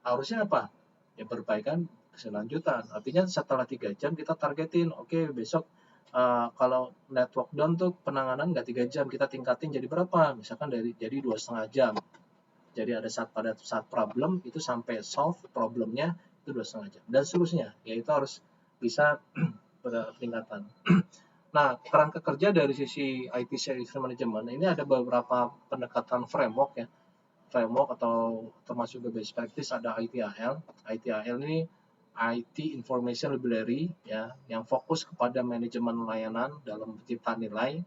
Harusnya apa? Ya perbaikan keselanjutan. Artinya setelah 3 jam kita targetin, oke, besok kalau network down tuh penanganan nggak 3 jam, kita tingkatin jadi berapa? Misalkan jadi 2,5 jam. Jadi pada saat problem itu sampai solve problemnya itu 2,5 jam dan seterusnya. Ya itu harus bisa peningkatan. Nah, kerangka kerja dari sisi IT Service Management ini ada beberapa pendekatan framework ya. Framework atau termasuk best practice, ada ITIL. ITIL ini IT Information Library ya, yang fokus kepada manajemen layanan dalam penciptaan nilai.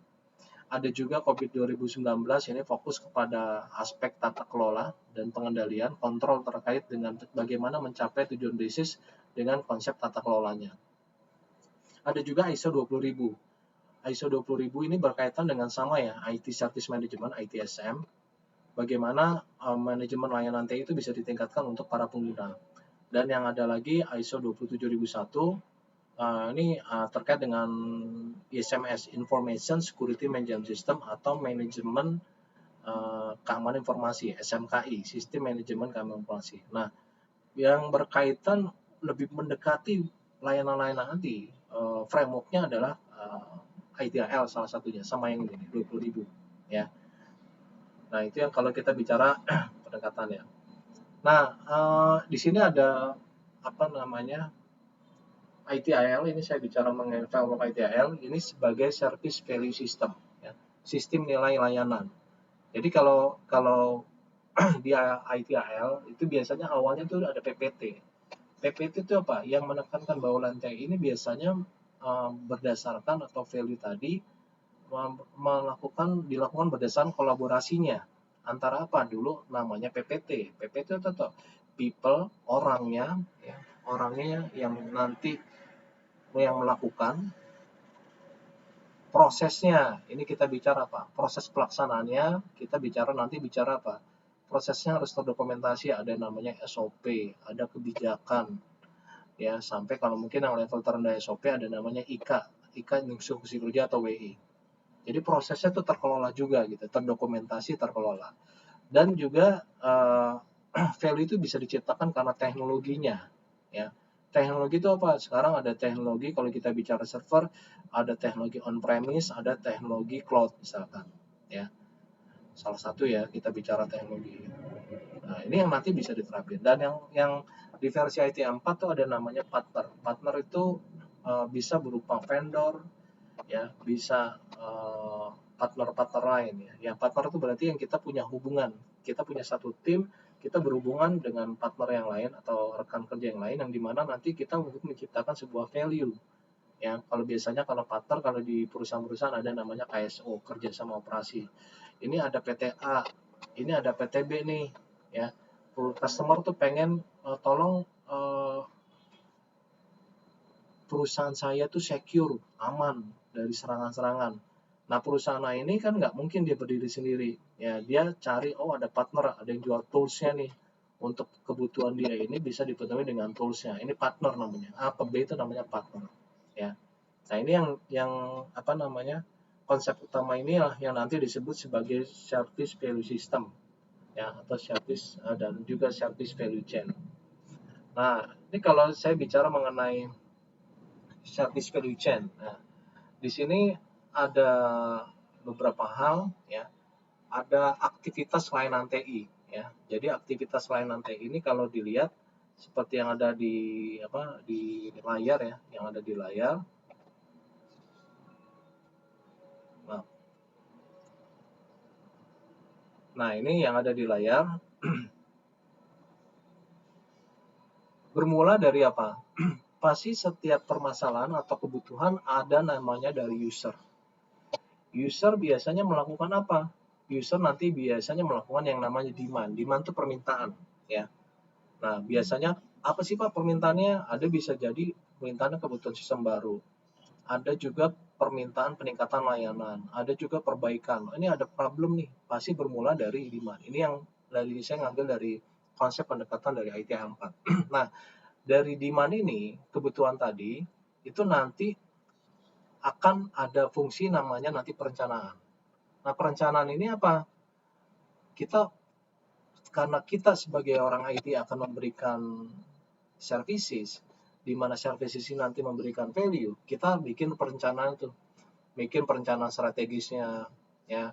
Ada juga COVID 2019 ini fokus kepada aspek tata kelola dan pengendalian, kontrol terkait dengan bagaimana mencapai tujuan bisnis dengan konsep tata kelolanya. Ada juga ISO 20000. ISO 20000 ini berkaitan dengan sama ya, IT Service Management, ITSM. Bagaimana manajemen layanan TI itu bisa ditingkatkan untuk para pengguna. Dan yang ada lagi ISO 27001, ini terkait dengan ISMS, Information Security Management System atau manajemen keamanan informasi, SMKI, Sistem Manajemen Keamanan Informasi. Nah, yang berkaitan lebih mendekati layanan-layanan nanti, framework-nya adalah ITIL salah satunya, sama yang ini, 20.000 ya. Nah, itu yang kalau kita bicara pendekatannya. Nah, di sini ada apa namanya, ITIL, ini saya bicara mengenai framework ITIL, ini sebagai Service Value System, ya, sistem nilai layanan. Jadi kalau di ITIL itu biasanya awalnya itu ada PPT. PPT itu apa? Yang menekankan bahwa lantai ini biasanya berdasarkan atau value tadi dilakukan berdasarkan kolaborasinya antara apa dulu namanya PPT. PPT itu apa? People, orangnya, ya, orangnya yang nanti yang melakukan prosesnya. Ini kita bicara apa? Proses pelaksanaannya kita nanti bicara apa? Prosesnya harus terdokumentasi, ada namanya SOP, ada kebijakan, ya, sampai kalau mungkin yang level terendah SOP ada namanya IKA, instruksi kerja atau WI. Jadi prosesnya itu terkelola juga gitu, terdokumentasi, terkelola. Dan juga value itu bisa diciptakan karena teknologinya, ya. Teknologi itu apa? Sekarang ada teknologi, kalau kita bicara server, ada teknologi on-premise, ada teknologi cloud misalkan, ya. Salah satu ya, kita bicara teknologi. Nah, ini yang nanti bisa diterapkan. Dan yang di versi IT4 tuh ada namanya partner. Partner itu bisa berupa vendor, ya, bisa partner-partner lain ya. Yang partner itu berarti yang kita punya hubungan. Kita punya satu tim, kita berhubungan dengan partner yang lain atau rekan kerja yang lain yang dimana nanti kita untuk menciptakan sebuah value. Ya, kalau biasanya kalau partner, kalau di perusahaan-perusahaan ada namanya KSO, kerjasama operasi. Ini ada PTA, ini ada PTB nih, ya. Customer tuh pengen tolong perusahaan saya tuh secure, aman dari serangan-serangan. Nah, perusahaan ini kan nggak mungkin dia berdiri sendiri. Ya, dia cari, oh ada partner, ada yang jual toolsnya nih. Untuk kebutuhan dia ini bisa dipenuhi dengan toolsnya. Ini partner namanya. A ke B itu namanya partner. Ya. Nah, ini yang apa namanya, konsep utama inilah yang nanti disebut sebagai service value system, ya, atau service dan juga service value chain. Nah, ini kalau saya bicara mengenai service value chain. Nah, di sini ada beberapa hal, ya. Ada aktivitas layanan TI, ya. Jadi aktivitas layanan TI ini kalau dilihat seperti yang ada di layar ya, yang ada di layar. Nah, ini yang ada di layar. Bermula dari apa? Pasti setiap permasalahan atau kebutuhan ada namanya dari user. User biasanya melakukan apa? User nanti biasanya melakukan yang namanya demand. Demand itu permintaan, ya. Nah, biasanya apa sih Pak permintaannya? Ada bisa jadi permintaan kebutuhan sistem baru. Ada juga permintaan peningkatan layanan. Ada juga perbaikan. Ini ada problem nih. Pasti bermula dari demand. Ini yang saya ngambil dari konsep pendekatan dari ITIL 4. Nah, dari demand ini, kebutuhan tadi, itu nanti akan ada fungsi namanya nanti perencanaan. Nah, perencanaan ini apa? Karena kita sebagai orang IT akan memberikan services, di mana services ini nanti memberikan value, kita bikin perencanaan itu. Bikin perencanaan strategisnya, ya.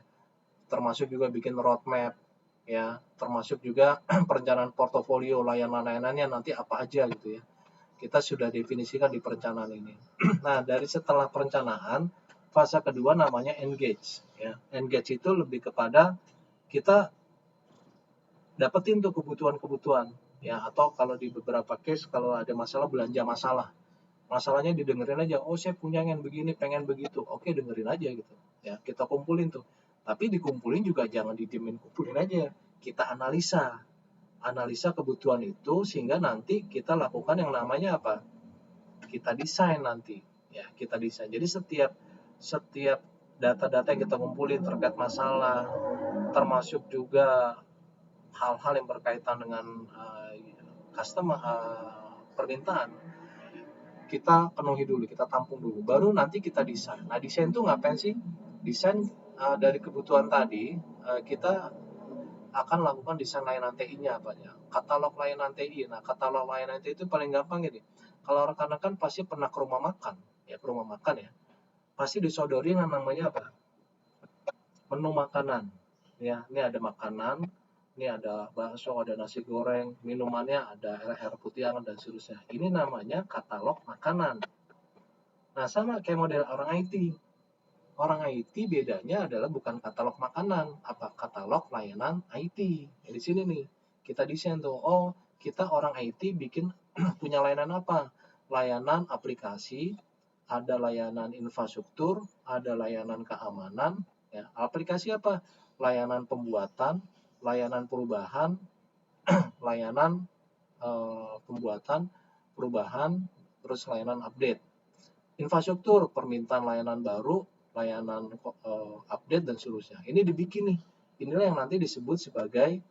Termasuk juga bikin roadmap, ya. Termasuk juga perencanaan portofolio layanan-layanannya nanti apa aja gitu ya. Kita sudah definisikan di perencanaan ini. Nah, dari setelah perencanaan, fase kedua namanya engage, ya. Engage itu lebih kepada kita dapetin tuh kebutuhan-kebutuhan, ya. Atau kalau di beberapa case kalau ada masalah, belanja masalahnya didengerin aja. Oh, saya punya yang begini, pengen begitu. Oke, dengerin aja gitu, ya. Kita kumpulin tuh. Tapi dikumpulin juga jangan didiemin, kumpulin aja. Kita analisa analisa kebutuhan itu sehingga nanti kita lakukan yang namanya apa? Kita desain nanti. Ya, kita desain. Jadi setiap data-data yang kita kumpulin terkait masalah, termasuk juga hal-hal yang berkaitan dengan customer permintaan, kita penuhi dulu, kita tampung dulu, baru nanti kita desain. Nah, desain itu ngapain sih? Desain dari kebutuhan tadi, kita akan lakukan desain layanan TI-nya apa ya? Katalog layanan TI. Nah, katalog layanan TI itu paling gampang gini. Kalau rekan-rekan pasti pernah ke rumah makan, ya ke rumah makan ya, pasti disodorin yang namanya apa? Menu makanan. Ya, ini ada makanan, ini ada bakso, ada nasi goreng, minumannya ada air putih hangat dan seterusnya. Ini namanya katalog makanan. Nah, sama kayak model orang IT. Orang IT bedanya adalah bukan katalog makanan, apa katalog layanan IT. Ya, di sini nih kita desain tuh. Oh, kita orang IT bikin punya layanan apa? Layanan aplikasi, ada layanan infrastruktur, ada layanan keamanan. Ya, aplikasi apa? Layanan pembuatan, layanan perubahan, layanan pembuatan, perubahan, terus layanan update. Infrastruktur, permintaan layanan baru, layanan update dan seterusnya. Ini dibikin nih. Inilah yang nanti disebut sebagai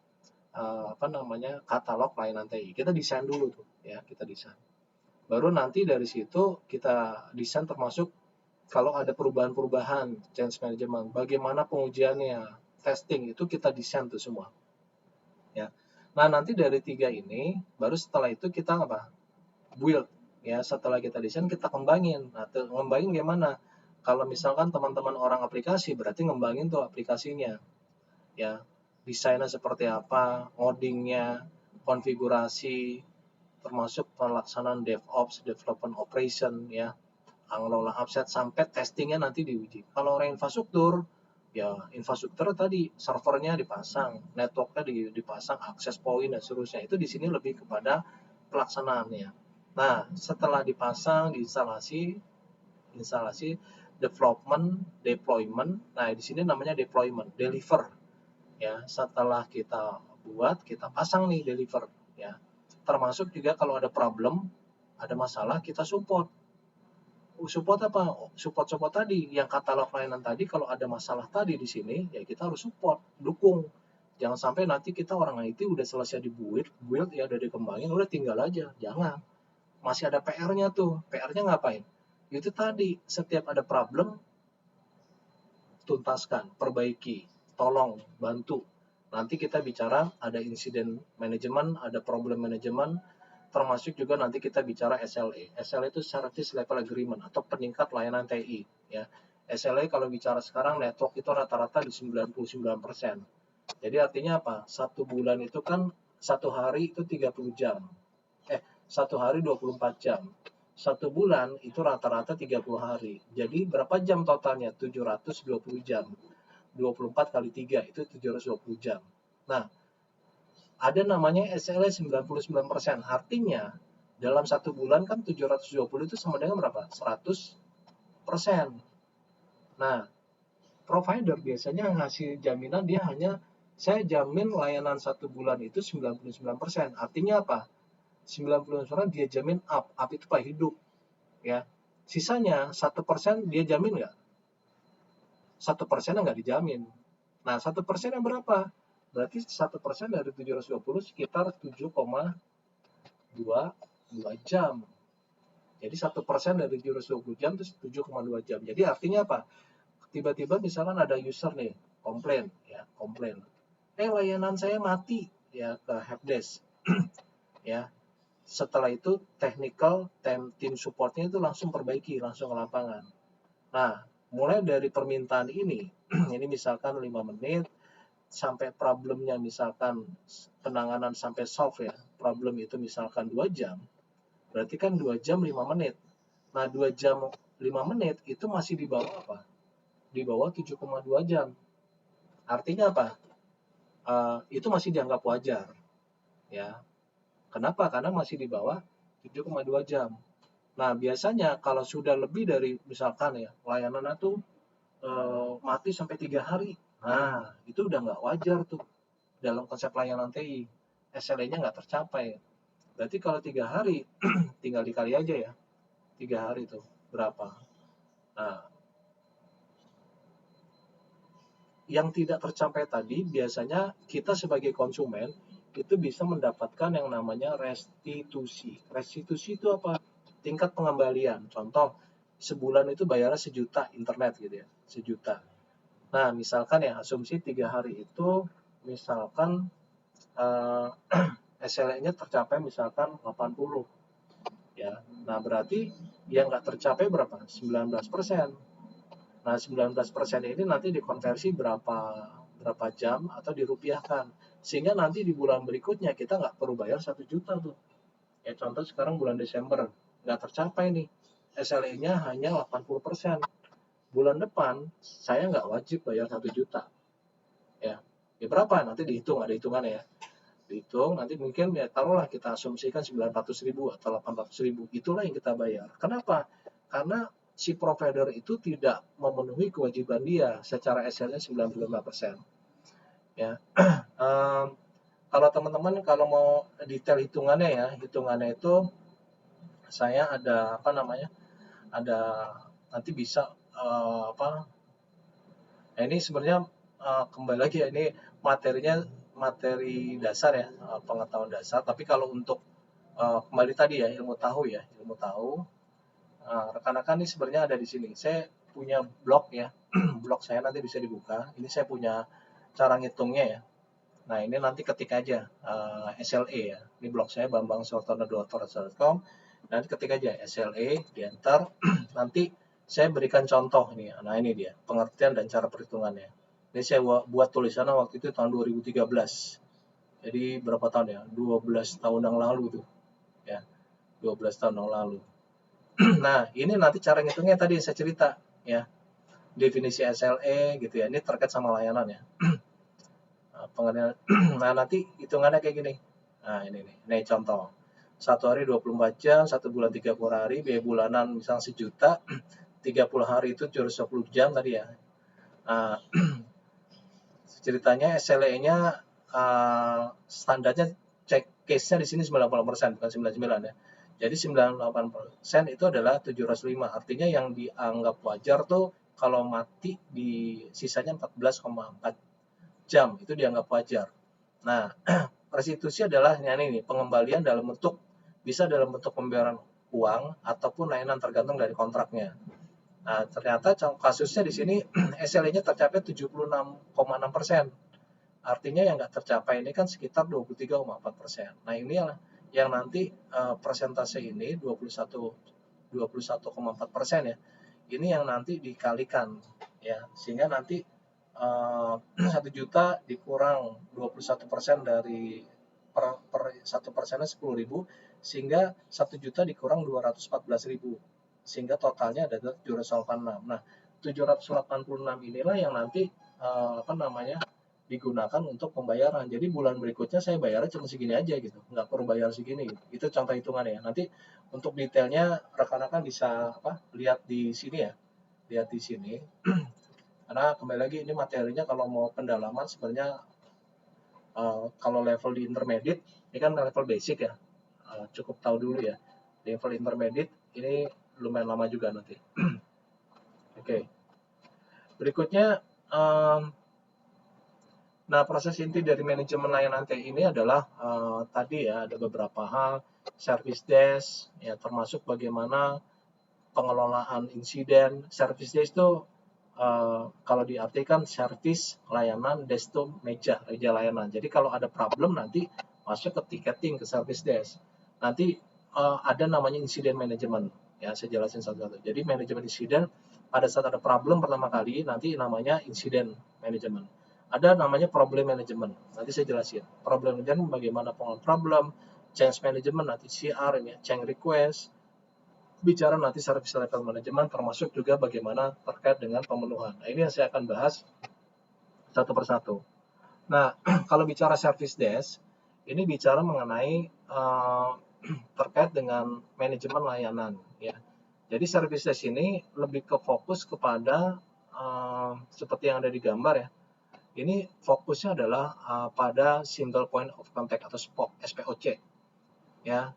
katalog layanan TI. Kita desain dulu tuh, ya, kita desain. Baru nanti dari situ kita desain termasuk kalau ada perubahan-perubahan, change management, bagaimana pengujiannya, testing itu kita desain tuh semua. Ya. Nah, nanti dari 3 ini baru setelah itu kita apa? Build. Ya, setelah kita desain kita kembangin. Nah, ngembangin gimana? Kalau misalkan teman-teman orang aplikasi berarti ngembangin tuh aplikasinya. Ya, desainnya seperti apa, ngodingnya, konfigurasi, termasuk pelaksanaan DevOps, development operation ya, ngelola offset sampai testingnya nanti diuji. Kalau orang infrastruktur, ya infrastruktur tadi servernya dipasang, networknya dipasang, akses point dan seterusnya. Itu di sini lebih kepada pelaksanaannya. Nah, setelah dipasang, instalasi, development, deployment. Nah, di sini namanya deployment, deliver. Ya, setelah kita buat, kita pasang nih deliver. Ya, termasuk juga kalau ada problem, ada masalah, kita support. Support apa? Support tadi, yang katalog layanan tadi, kalau ada masalah tadi di sini, ya kita harus support, dukung. Jangan sampai nanti kita orang IT udah selesai build ya udah dikembangin, udah tinggal aja. Jangan. Masih ada PR-nya tuh. PR-nya ngapain? Itu tadi, setiap ada problem, tuntaskan, perbaiki, tolong, bantu. Nanti kita bicara ada insiden manajemen, ada problem manajemen, termasuk juga nanti kita bicara SLA. SLA itu Service Level Agreement atau peningkat layanan TI. Ya. SLA kalau bicara sekarang network itu rata-rata di 99%. Jadi artinya apa? Satu bulan itu kan satu hari itu 30 jam. Satu hari 24 jam. Satu bulan itu rata-rata 30 hari. Jadi berapa jam totalnya? 720 jam. 24 kali 3 itu 720 jam. Nah, ada namanya SLA 99%. Artinya, dalam satu bulan kan 720 itu sama dengan berapa? 100%. Nah, provider biasanya ngasih jaminan dia hanya, saya jamin layanan satu bulan itu 99%. Artinya apa? 99% dia jamin up itu Pak hidup. Ya. Sisanya 1% dia jamin nggak? 1% nggak dijamin. Nah, 1% yang berapa? Berarti 1% dari 720 sekitar 7,22 jam. Jadi 1% dari 720 jam itu 7,2 jam. Jadi artinya apa? Tiba-tiba misalkan ada user nih, komplain. Layanan saya mati ya ke helpdesk. Ya. Setelah itu technical tim supportnya itu langsung perbaiki, langsung ke lapangan. Nah, mulai dari permintaan ini misalkan 5 menit, sampai problemnya misalkan penanganan sampai solve ya, problem itu misalkan 2 jam, berarti kan 2 jam 5 menit. Nah, 2 jam 5 menit itu masih di bawah apa? Di bawah 7,2 jam. Artinya apa? Itu masih dianggap wajar. Ya. Kenapa? Karena masih di bawah 7,2 jam. Nah, biasanya kalau sudah lebih dari misalkan ya, layanan itu mati sampai 3 hari. Nah, itu udah nggak wajar tuh dalam konsep layanan TI. SLA-nya nggak tercapai. Berarti kalau 3 hari, tinggal dikali aja ya, 3 hari itu berapa. Nah, yang tidak tercapai tadi biasanya kita sebagai konsumen itu bisa mendapatkan yang namanya restitusi. Restitusi itu apa? Tingkat pengembalian. Contoh, sebulan itu bayarnya 1 juta internet gitu ya, 1 juta. Nah, misalkan ya asumsi 3 hari itu misalkan SLA-nya tercapai misalkan 80 ya. Nah, berarti yang nggak tercapai berapa? 19%. Nah, 19% ini nanti dikonversi berapa jam atau dirupiahkan. Sehingga nanti di bulan berikutnya kita nggak perlu bayar 1 juta tuh. Ya contoh sekarang bulan Desember nggak tercapai nih. SLA-nya hanya 80%. Bulan depan saya nggak wajib bayar 1 juta. Ya berapa? Nanti dihitung, ada hitungannya ya. Dihitung, nanti mungkin ya taruhlah kita asumsikan 900.000 atau 800.000. Itulah yang kita bayar. Kenapa? Karena si provider itu tidak memenuhi kewajiban dia secara SL-nya 95%. Ya. Kalau teman-teman kalau mau detail hitungannya ya, hitungannya itu saya ada ada nanti bisa nah ini sebenarnya kembali lagi ya, ini materi dasar ya, pengetahuan dasar. Tapi kalau untuk kembali tadi ya, ilmu tahu rekan-rekan ini sebenarnya ada di sini. Saya punya blog ya, blog saya nanti bisa dibuka. Ini saya punya cara ngitungnya ya. Nah, ini nanti ketik aja SLA ya. Ini blog saya bambangsuartono.com. Nanti ketik aja SLA, di enter. Nanti saya berikan contoh ini. Nah, ini dia pengertian dan cara perhitungannya. Ini saya buat tulisannya waktu itu tahun 2013. Jadi berapa tahun ya? 12 tahun yang lalu tuh. Ya. 12 tahun yang lalu. Nah, ini nanti cara ngitungnya tadi saya cerita ya. Definisi SLA gitu ya. Ini terkait sama layanan ya. Pengertian. Nah, nanti hitungannya kayak gini. Nah, ini nih. Ini contoh. 1 hari 24 jam, 1 bulan 30 hari, biaya bulanan misalnya 1 juta, 30 hari itu 10 jam tadi ya. Nah, ceritanya SLA-nya standarnya cek case-nya di sini 90%, bukan 99 ya. Jadi 98% itu adalah 705. Artinya yang dianggap wajar tuh kalau mati di sisanya 14,4 jam itu dianggap wajar. Nah, restitusi adalah ini pengembalian dalam bentuk bisa dalam bentuk pembayaran uang ataupun layanan tergantung dari kontraknya. Nah, ternyata kasusnya di sini SLA-nya tercapai 76,6%. Artinya yang nggak tercapai ini kan sekitar 23,4%. Nah, ini yang nanti persentase ini 21,4% ya. Ini yang nanti dikalikan ya, sehingga nanti 1 juta dikurang 21% dari per 1%-nya 10.000, sehingga 1 juta dikurang 214.000, sehingga totalnya adalah 786. Nah, 786 inilah yang nanti digunakan untuk pembayaran. Jadi bulan berikutnya saya bayarnya cuma segini aja gitu, nggak perlu bayar segini. Itu contoh hitungannya ya. Nanti untuk detailnya rekan-rekan bisa lihat di sini ya, lihat di sini. Karena kembali lagi ini materinya kalau mau pendalaman sebenarnya kalau level di intermediate ini kan level basic ya, cukup tahu dulu ya. Level intermediate ini lumayan lama juga nanti. Oke. Berikutnya nah, proses inti dari manajemen layanan TI ini adalah tadi ya ada beberapa hal, service desk ya, termasuk bagaimana pengelolaan insiden. Service desk itu kalau diartikan service layanan, desk itu meja layanan. Jadi kalau ada problem nanti masuk ke ticketing ke service desk. Nanti ada namanya insiden manajemen ya, saya jelasin satu-satu. Jadi manajemen insiden pada saat ada problem pertama kali nanti namanya insiden manajemen. Ada namanya problem management. Nanti saya jelasin. Problem management bagaimana pengelolaan problem, change management nanti CR ini, change request. Bicara nanti service level management termasuk juga bagaimana terkait dengan pemenuhan. Nah, ini yang saya akan bahas satu persatu. Nah, kalau bicara service desk, ini bicara mengenai terkait dengan manajemen layanan ya. Jadi service desk ini lebih ke fokus kepada seperti yang ada di gambar ya. Ini fokusnya adalah pada single point of contact atau SPOC. Ya,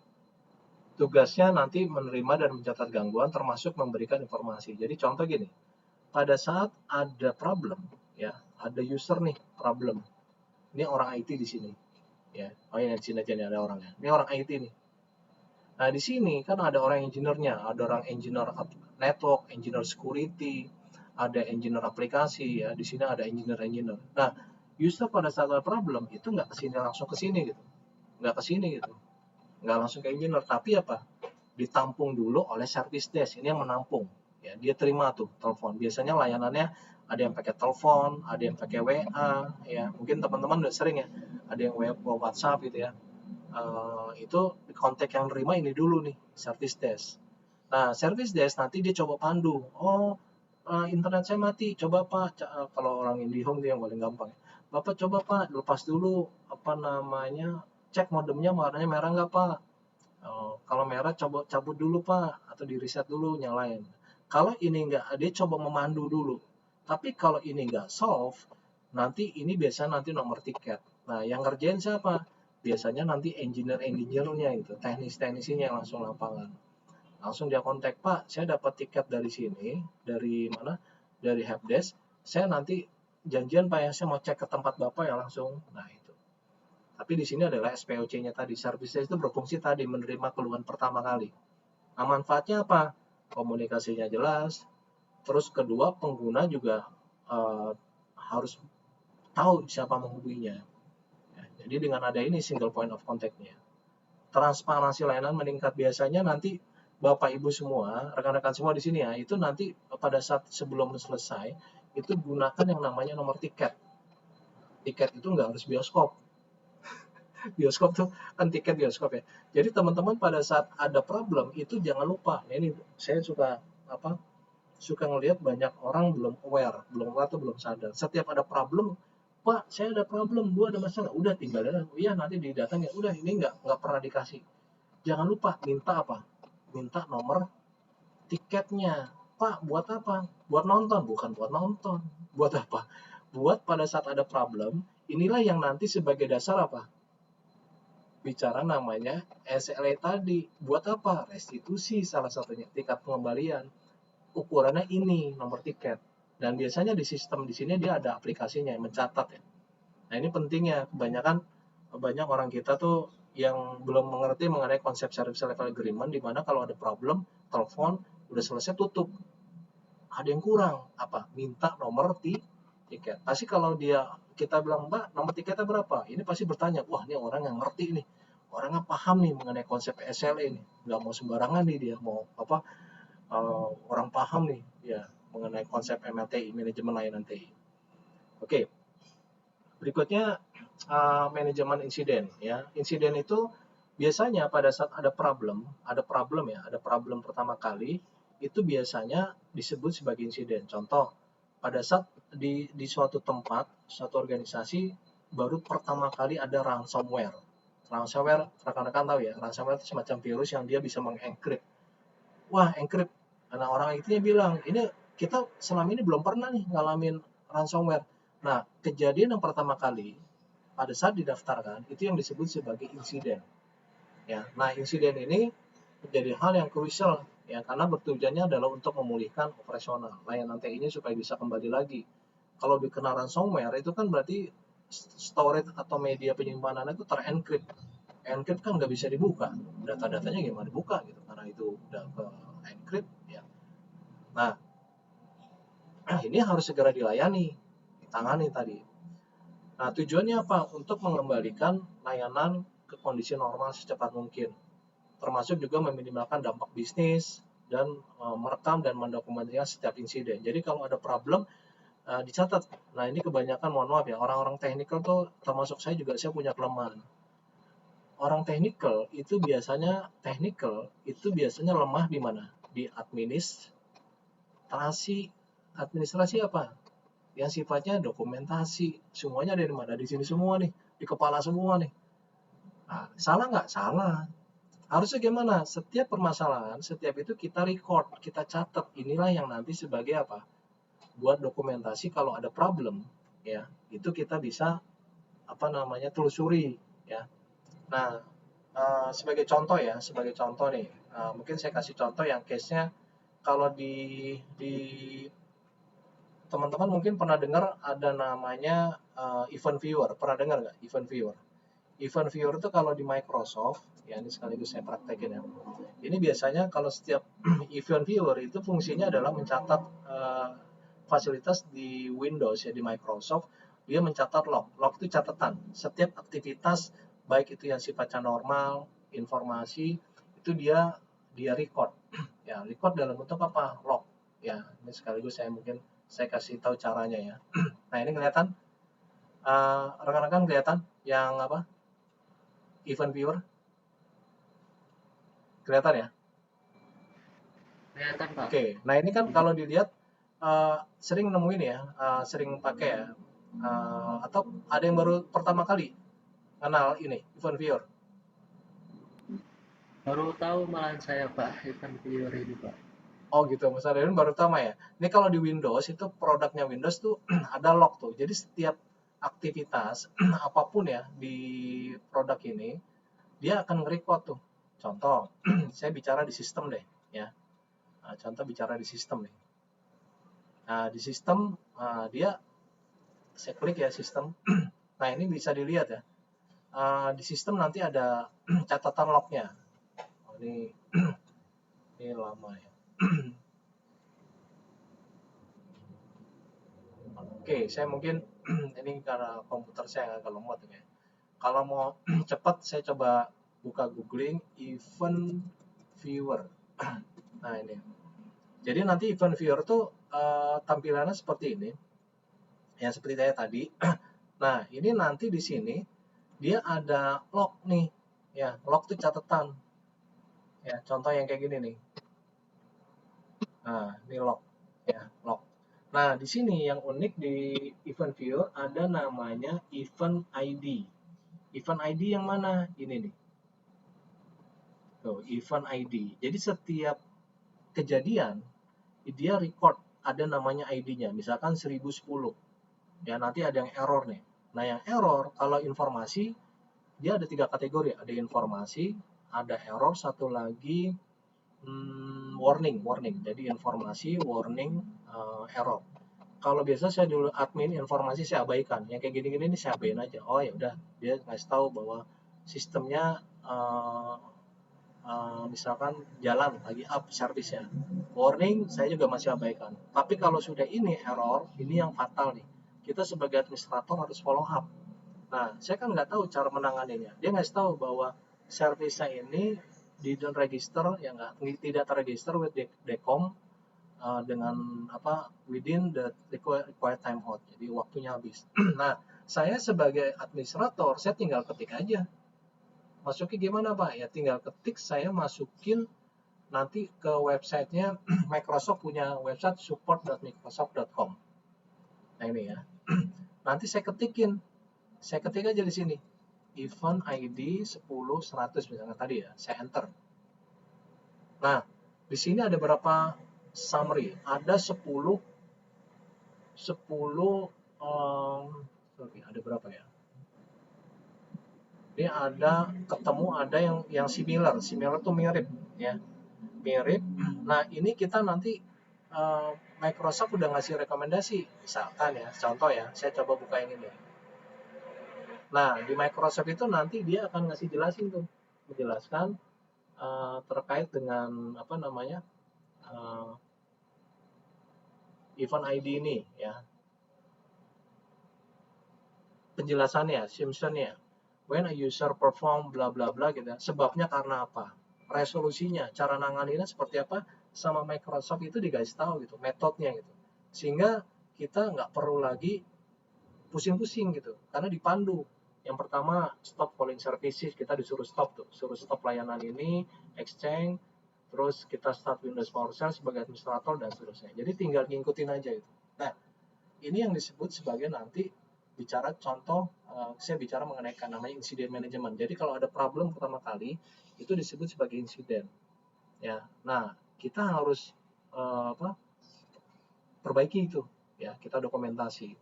tugasnya nanti menerima dan mencatat gangguan termasuk memberikan informasi. Jadi contoh gini, pada saat ada problem, ya, ada user nih problem. Ini orang IT di sini, ya. Oh ya, di sini aja nih ada orangnya. Ini orang IT nih. Nah, di sini kan ada orang engineer-nya, ada orang engineer network, engineer security, ada engineer aplikasi, ya. Di sini ada engineer. Nah, user pada saat ada problem itu nggak kesini langsung ke sini gitu, nggak ke sini gitu, nggak langsung ke engineer, tapi apa? Ditampung dulu oleh service desk. Ini yang menampung. Ya, dia terima tuh telepon. Biasanya layanannya ada yang pakai telepon, ada yang pakai WA, ya. Mungkin teman-teman udah sering ya, ada yang WhatsApp gitu ya. Itu kontak yang terima ini dulu nih, service desk. Nah, service desk nanti dia coba pandu. Oh, internet saya mati. Coba Pak, kalau orang IndiHome dia yang paling gampang. Bapak coba Pak, lepas dulu apa namanya, cek modemnya warnanya merah nggak Pak? Kalau merah coba cabut dulu Pak, atau di reset dulu nyalain. Kalau ini enggak, dia coba memandu dulu. Tapi kalau ini enggak solve, nanti ini biasanya nanti nomor tiket. Nah, yang ngerjain siapa? Biasanya nanti engineer-nya itu, teknis-teknisinya yang langsung lapangan. Langsung dia kontak, Pak, saya dapat tiket dari sini, dari mana? Dari helpdesk. Saya nanti janjian Pak ya, saya mau cek ke tempat Bapak ya langsung. Nah, itu. Tapi di sini adalah SPOC-nya tadi. Service desk itu berfungsi tadi menerima keluhan pertama kali. Nah, manfaatnya apa? Komunikasinya jelas. Terus kedua, pengguna juga harus tahu siapa menghubunginya. Ya, jadi dengan ada ini single point of contact-nya. Transparansi layanan meningkat. Biasanya nanti Bapak Ibu semua, rekan-rekan semua di sini ya, itu nanti pada saat sebelum selesai, itu gunakan yang namanya nomor tiket. Tiket itu nggak harus bioskop. Bioskop tuh kan tiket bioskop ya. Jadi teman-teman pada saat ada problem itu jangan lupa. Nah, ini saya suka ngelihat banyak orang belum aware atau belum sadar. Setiap ada problem, Pak, saya ada problem, gua ada masalah. Udah tinggal aja. Iya nanti didatangin. Udah ini nggak pernah dikasih. Jangan lupa minta apa? Minta nomor tiketnya. Pak, buat apa? Buat nonton, bukan buat nonton. Buat apa? Buat pada saat ada problem, inilah yang nanti sebagai dasar apa? Bicara namanya SLA tadi. Buat apa? Restitusi salah satunya, tingkat pengembalian. Ukurannya ini nomor tiket. Dan biasanya di sistem di sini dia ada aplikasinya yang mencatat ya. Nah, ini pentingnya. Banyak orang kita tuh yang belum mengerti mengenai konsep service level agreement, di mana kalau ada problem, telepon, udah selesai tutup. Ada yang kurang, apa? Minta nomor tiket. Pasti kalau kita bilang, Mbak, nomor tiketnya berapa? Ini pasti bertanya, wah ini orang yang ngerti nih. Orangnya paham nih mengenai konsep SLA nih. Nggak mau sembarangan nih dia, mau orang paham nih ya mengenai konsep MLTI, manajemen layanan TI. Oke, berikutnya manajemen insiden ya. Insiden itu biasanya pada saat ada problem pertama kali itu biasanya disebut sebagai insiden. Contoh, pada saat di suatu tempat, suatu organisasi baru pertama kali ada ransomware. Ransomware, rekan-rekan tahu ya, ransomware itu semacam virus yang dia bisa mengencrypt. Wah, encrypt. Nah, orang itu bilang, ini kita selama ini belum pernah nih ngalamin ransomware. Nah, kejadian yang pertama kali pada saat didaftarkan itu yang disebut sebagai insiden. Ya, nah insiden ini menjadi hal yang krusial ya karena bertujuannya adalah untuk memulihkan operasional layanan TI-nya supaya bisa kembali lagi. Kalau dikena ransomware itu kan berarti storage atau media penyimpanan itu terencrypt. Encrypt kan nggak bisa dibuka, data-datanya gimana dibuka gitu karena itu udah ke encrypt ya. Nah, ini harus segera dilayani, ditangani tadi. Nah, tujuannya apa? Untuk mengembalikan layanan ke kondisi normal secepat mungkin. Termasuk juga meminimalkan dampak bisnis dan merekam dan mendokumentasikan setiap insiden. Jadi kalau ada problem dicatat. Nah, ini kebanyakan mohon maaf ya, orang-orang teknikal tuh termasuk saya juga saya punya kelemahan. Orang teknikal itu biasanya lemah di mana? Di administrasi apa? Yang sifatnya dokumentasi. Semuanya ada di mana? Di sini semua nih, di kepala semua nih. Nah, salah nggak? Salah. Harusnya gimana? Setiap permasalahan, setiap itu kita record, kita catat. Inilah yang nanti sebagai apa? Buat dokumentasi kalau ada problem, ya, itu kita bisa telusuri ya. Nah, sebagai contoh nih, mungkin saya kasih contoh yang case-nya kalau di teman-teman mungkin pernah dengar ada namanya event viewer. Pernah dengar nggak event viewer? Event viewer itu kalau di Microsoft, ya ini sekaligus saya praktekin ya. Ini biasanya kalau setiap event viewer itu fungsinya adalah mencatat fasilitas di Windows ya, di Microsoft. Dia mencatat log. Log itu catatan. Setiap aktivitas, baik itu yang sifatnya normal, informasi, itu dia record. Ya, record dalam bentuk apa? Log. Ya, ini sekaligus saya kasih tahu caranya ya. Nah, ini kelihatan rekan-rekan kelihatan yang apa? Event viewer kelihatan ya? Kelihatan, Pak. Oke, nah ini kan kalau dilihat sering nemuin ya, sering pakai ya, atau ada yang baru pertama kali kenal ini event viewer. Baru tahu malahan saya, Pak, event viewer ini, Pak. Oh gitu, Mas Aryan baru pertama ya. Ini kalau di Windows itu produknya Windows tuh ada log tuh. Jadi setiap aktivitas apapun ya di produk ini dia akan nge-record tuh. Contoh, saya bicara di sistem deh ya. Nah, contoh bicara di sistem nih. Nah, di sistem dia saya klik ya sistem. Nah, ini bisa dilihat ya. Di sistem nanti ada catatan lognya. Oh, ini lama ya. Oke, saya mungkin ini karena komputer saya agak lemot ya. Kalau mau cepat, saya coba buka googling event viewer. Nah ini. Jadi nanti event viewer tuh tampilannya seperti ini. Ya seperti saya tadi. Nah ini nanti di sini dia ada log nih. Ya log tuh catatan. Ya contoh yang kayak gini nih. Nah ini log. Ya log. Nah di sini yang unik di event viewer ada namanya event ID. Event ID yang mana? Ini nih. Tuh, event ID. Jadi setiap kejadian dia record ada namanya ID-nya, misalkan 1010. Ya nanti ada yang error nih. Nah yang error kalau informasi dia ada 3 kategori, ada informasi, ada error, satu lagi warning. Jadi informasi, warning, error. Kalau biasa saya dulu admin informasi saya abaikan, yang kayak gini-gini ini saya abaikan aja. Oh ya udah, dia ngasih tahu bahwa sistemnya misalkan jalan lagi up servisnya, warning saya juga masih abaikan. Tapi kalau sudah ini error, ini yang fatal nih, kita sebagai administrator harus follow up. Nah saya kan nggak tahu cara menanganinya. Dia ngasih tahu bahwa servisnya ini didn't register, ya tidak terregister with decom dengan within the required time out, jadi waktunya habis. Nah saya sebagai administrator saya tinggal ketik aja. Masuknya gimana Pak? Ya tinggal ketik, saya masukin nanti ke websitenya. Microsoft punya website support.microsoft.com. Nah ini ya. Nanti saya ketik aja di sini. Event ID 10.100 misalnya tadi ya, saya enter. Nah, di sini ada berapa summary? Ada 10 ada berapa ya? Ini ada yang similar tuh mirip ya, mirip. Nah ini kita nanti Microsoft udah ngasih rekomendasi, misalkan ya contoh ya, saya coba buka yang ini. Nah di Microsoft itu nanti dia akan ngasih menjelaskan terkait dengan event ID ini ya, penjelasannya, Simpsonnya. When a user perform bla bla bla gitu, sebabnya karena apa, resolusinya, cara nanganinya seperti apa, sama Microsoft itu dikasih tahu gitu, metodenya gitu, sehingga kita nggak perlu lagi pusing-pusing gitu, karena dipandu. Yang pertama stop calling services, kita disuruh stop layanan ini, exchange, terus kita start Windows PowerShell sebagai administrator dan seterusnya. Jadi tinggal ngikutin aja itu. Nah ini yang disebut sebagai nanti saya bicara mengenai namanya incident management. Jadi kalau ada problem pertama kali itu disebut sebagai insiden. Ya, nah kita harus perbaiki itu, ya kita dokumentasi.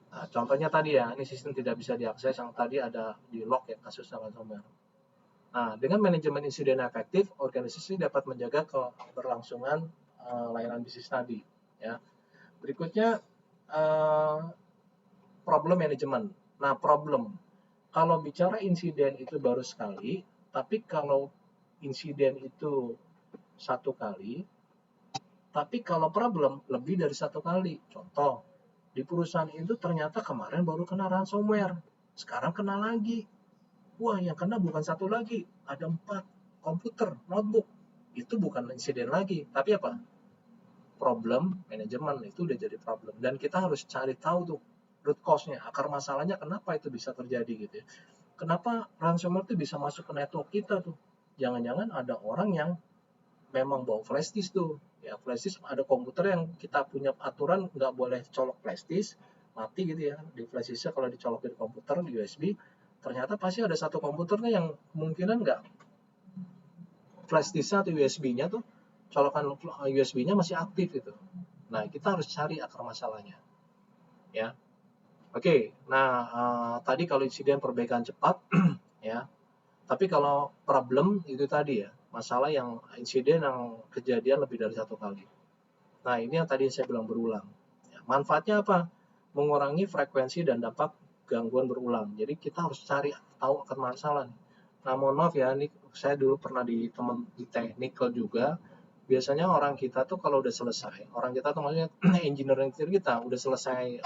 Nah, contohnya tadi ya, ini sistem tidak bisa diakses, yang tadi ada di log ya, kasus ransomware. Nah, dengan manajemen insiden efektif, organisasi dapat menjaga keberlangsungan layanan bisnis tadi. Ya. Berikutnya, problem manajemen. Nah, problem. Kalau bicara insiden itu baru sekali, tapi kalau insiden itu satu kali, tapi kalau problem lebih dari satu kali. Contoh, di perusahaan itu ternyata kemarin baru kena ransomware, sekarang kena lagi. Wah, yang kena bukan satu lagi, ada 4 komputer, notebook. Itu bukan insiden lagi, tapi apa? Problem manajemen, itu udah jadi problem. Dan kita harus cari tahu tuh root cause-nya, akar masalahnya kenapa itu bisa terjadi gitu ya. Kenapa ransomware itu bisa masuk ke network kita tuh? Jangan-jangan ada orang yang memang bawa flash disk tuh. Ya, flash disk ada komputer yang kita punya aturan nggak boleh colok flash disk, mati gitu ya. Di flash disk kalau dicolok di komputer di USB, ternyata pasti ada satu komputernya yang kemungkinan nggak flash disk atau USB-nya tuh colokan USB-nya masih aktif gitu. Nah, kita harus cari akar masalahnya. Ya. Oke, nah tadi kalau insiden perbaikan cepat ya. Tapi kalau problem itu tadi ya, masalah yang insiden yang kejadian lebih dari satu kali. Nah, ini yang tadi saya bilang berulang. Ya, manfaatnya apa? Mengurangi frekuensi dan dampak gangguan berulang. Jadi kita harus cari tahu akar masalah. Nah, mohon maaf ya, ini saya dulu pernah di teman di technical juga. Biasanya orang kita tuh kalau udah selesai, orang kita tuh maksudnya engineering kita udah selesai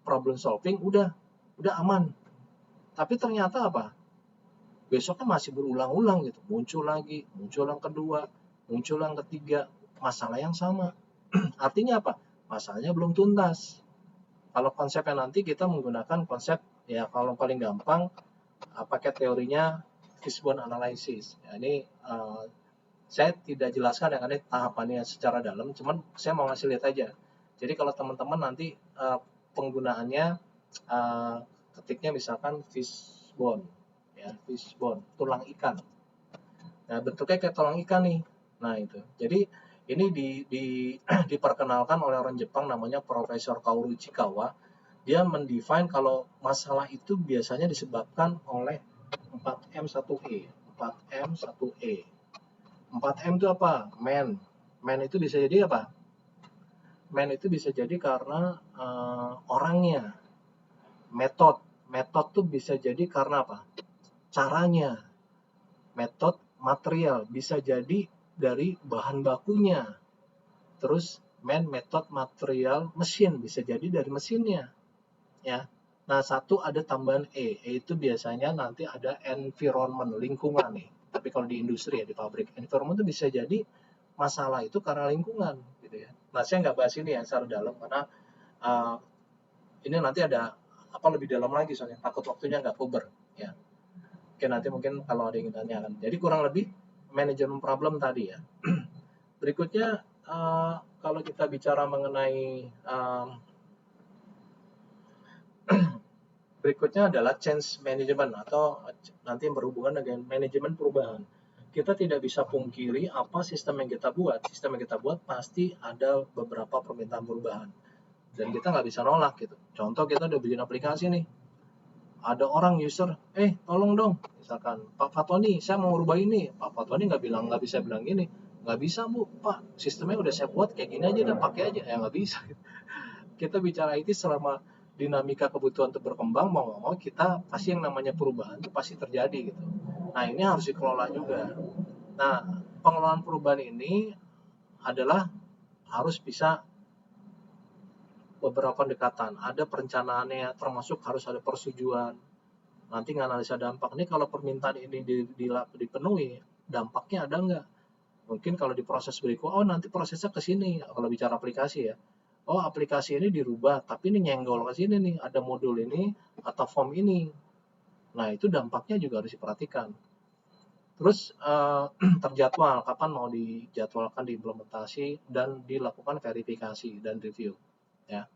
problem solving, udah aman. Tapi ternyata apa? Besoknya masih berulang-ulang gitu, muncul lagi, muncul yang kedua, muncul yang ketiga, masalah yang sama. Artinya apa? Masalahnya belum tuntas. Kalau konsepnya nanti kita menggunakan konsep ya kalau paling gampang pakai teorinya fishbone analysis. Ya, ini saya tidak jelaskan yang ada tahapannya secara dalam, cuman saya mau ngasih lihat aja. Jadi kalau teman-teman nanti penggunaannya ketiknya misalkan fishbone, ya fishbone, tulang ikan. Nah, bentuknya kayak tulang ikan nih. Nah, itu. Jadi ini diperkenalkan oleh orang Jepang namanya Profesor Kaoru Ichikawa. Dia mendefine kalau masalah itu biasanya disebabkan oleh 4M1E. 4M1E. 4M itu apa? Man. Man itu bisa jadi apa? Man itu bisa jadi karena orangnya. Metode. Metode tuh bisa jadi karena apa? Caranya. Metode material bisa jadi dari bahan bakunya. Terus method material mesin bisa jadi dari mesinnya. Ya. Nah, satu ada tambahan E itu biasanya nanti ada environment, lingkungan nih. Tapi kalau di industri ya, di pabrik, environment itu bisa jadi masalah itu karena lingkungan gitu ya. Nah, saya nggak bahas ini ya secara dalam karena ini nanti ada apa lebih dalam lagi soalnya takut waktunya nggak cover ya. Oke, nanti mungkin kalau ada yang tanyakan. Jadi kurang lebih manajemen problem tadi ya. Berikutnya kalau kita bicara mengenai berikutnya adalah change management atau nanti yang berhubungan dengan manajemen perubahan. Kita tidak bisa pungkiri apa sistem yang kita buat. Sistem yang kita buat pasti ada beberapa permintaan perubahan. Dan kita nggak bisa nolak gitu. Contoh kita udah bikin aplikasi nih. Ada orang user, tolong dong. Misalkan, Pak Fatoni, saya mau rubah ini. Pak Fatoni nggak bisa bilang gini. Nggak bisa Bu, Pak. Sistemnya udah saya buat kayak gini aja dan pakai aja. Ya nggak bisa. Kita bicara IT selama dinamika kebutuhan itu berkembang, mau nggak mau kita pasti yang namanya perubahan itu pasti terjadi gitu. Nah, ini harus dikelola juga. Nah, pengelolaan perubahan ini adalah harus bisa beberapa pendekatan. Ada perencanaannya, termasuk harus ada persetujuan. Nanti nganalisa dampak. Ini kalau permintaan ini dipenuhi, dampaknya ada nggak? Mungkin kalau di proses berikut, nanti prosesnya ke sini. Kalau bicara aplikasi ya, aplikasi ini dirubah, tapi ini nyenggol ke sini nih, ada modul ini atau form ini. Nah, itu dampaknya juga harus diperhatikan. Terus terjadwal, kapan mau dijadwalkan diimplementasi dan dilakukan verifikasi dan review. Ya.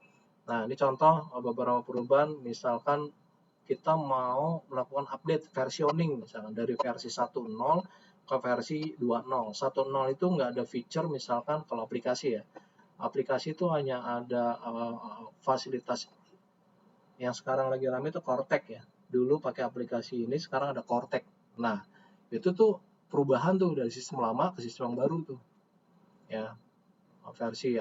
Nah, ini contoh beberapa perubahan, misalkan kita mau melakukan update versioning, misalkan dari versi 1.0 ke versi 2.0. 1.0 itu nggak ada feature, misalkan kalau aplikasi ya, aplikasi itu hanya ada fasilitas Yang sekarang lagi rame itu Cortex ya. Dulu pakai aplikasi ini, sekarang ada Cortex. Nah, itu tuh perubahan tuh dari sistem lama ke sistem yang baru tuh. Ya, versi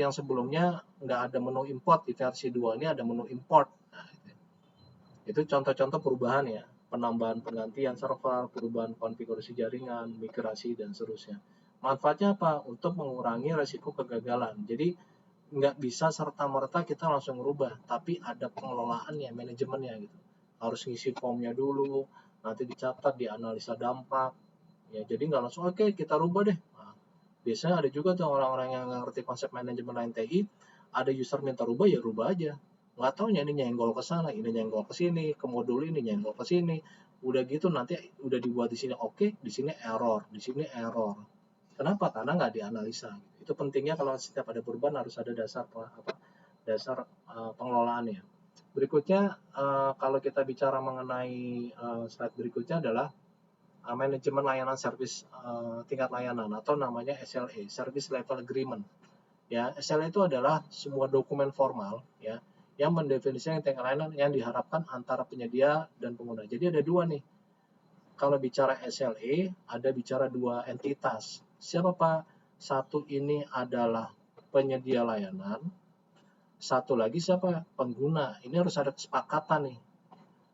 yang sebelumnya nggak ada menu import, di versi 2 ini ada menu import. Nah, itu contoh-contoh perubahan ya, penambahan penggantian server, perubahan konfigurasi jaringan, migrasi, dan seterusnya. Manfaatnya apa? Untuk mengurangi resiko kegagalan. Jadi nggak bisa serta-merta kita langsung merubah, tapi ada pengelolaannya, manajemennya gitu. Harus ngisi formnya dulu, nanti dicatat, dianalisa dampak. Ya, jadi nggak langsung oke kita rubah deh. Nah, biasanya ada juga tuh orang-orang yang ngerti konsep manajemen lain TI, ada user minta rubah ya rubah aja. Nggak taunya ini nyenggol ke sana, ini nyenggol ke sini, ke modul ini nyenggol ke sini. Udah gitu nanti udah dibuat di sini oke, di sini error, di sini error. Kenapa? Karena nggak dianalisa. Itu pentingnya kalau setiap ada perubahan harus ada dasar pengelolaannya. Berikutnya kalau kita bicara mengenai slide berikutnya adalah manajemen layanan service tingkat layanan atau namanya SLA, Service Level Agreement. Ya, SLA itu adalah semua dokumen formal ya yang mendefinisikan tingkat layanan yang diharapkan antara penyedia dan pengguna. Jadi ada dua nih. Kalau bicara SLA, ada bicara dua entitas. Siapa Pak? Satu ini adalah penyedia layanan, satu lagi siapa? Pengguna. Ini harus ada kesepakatan nih.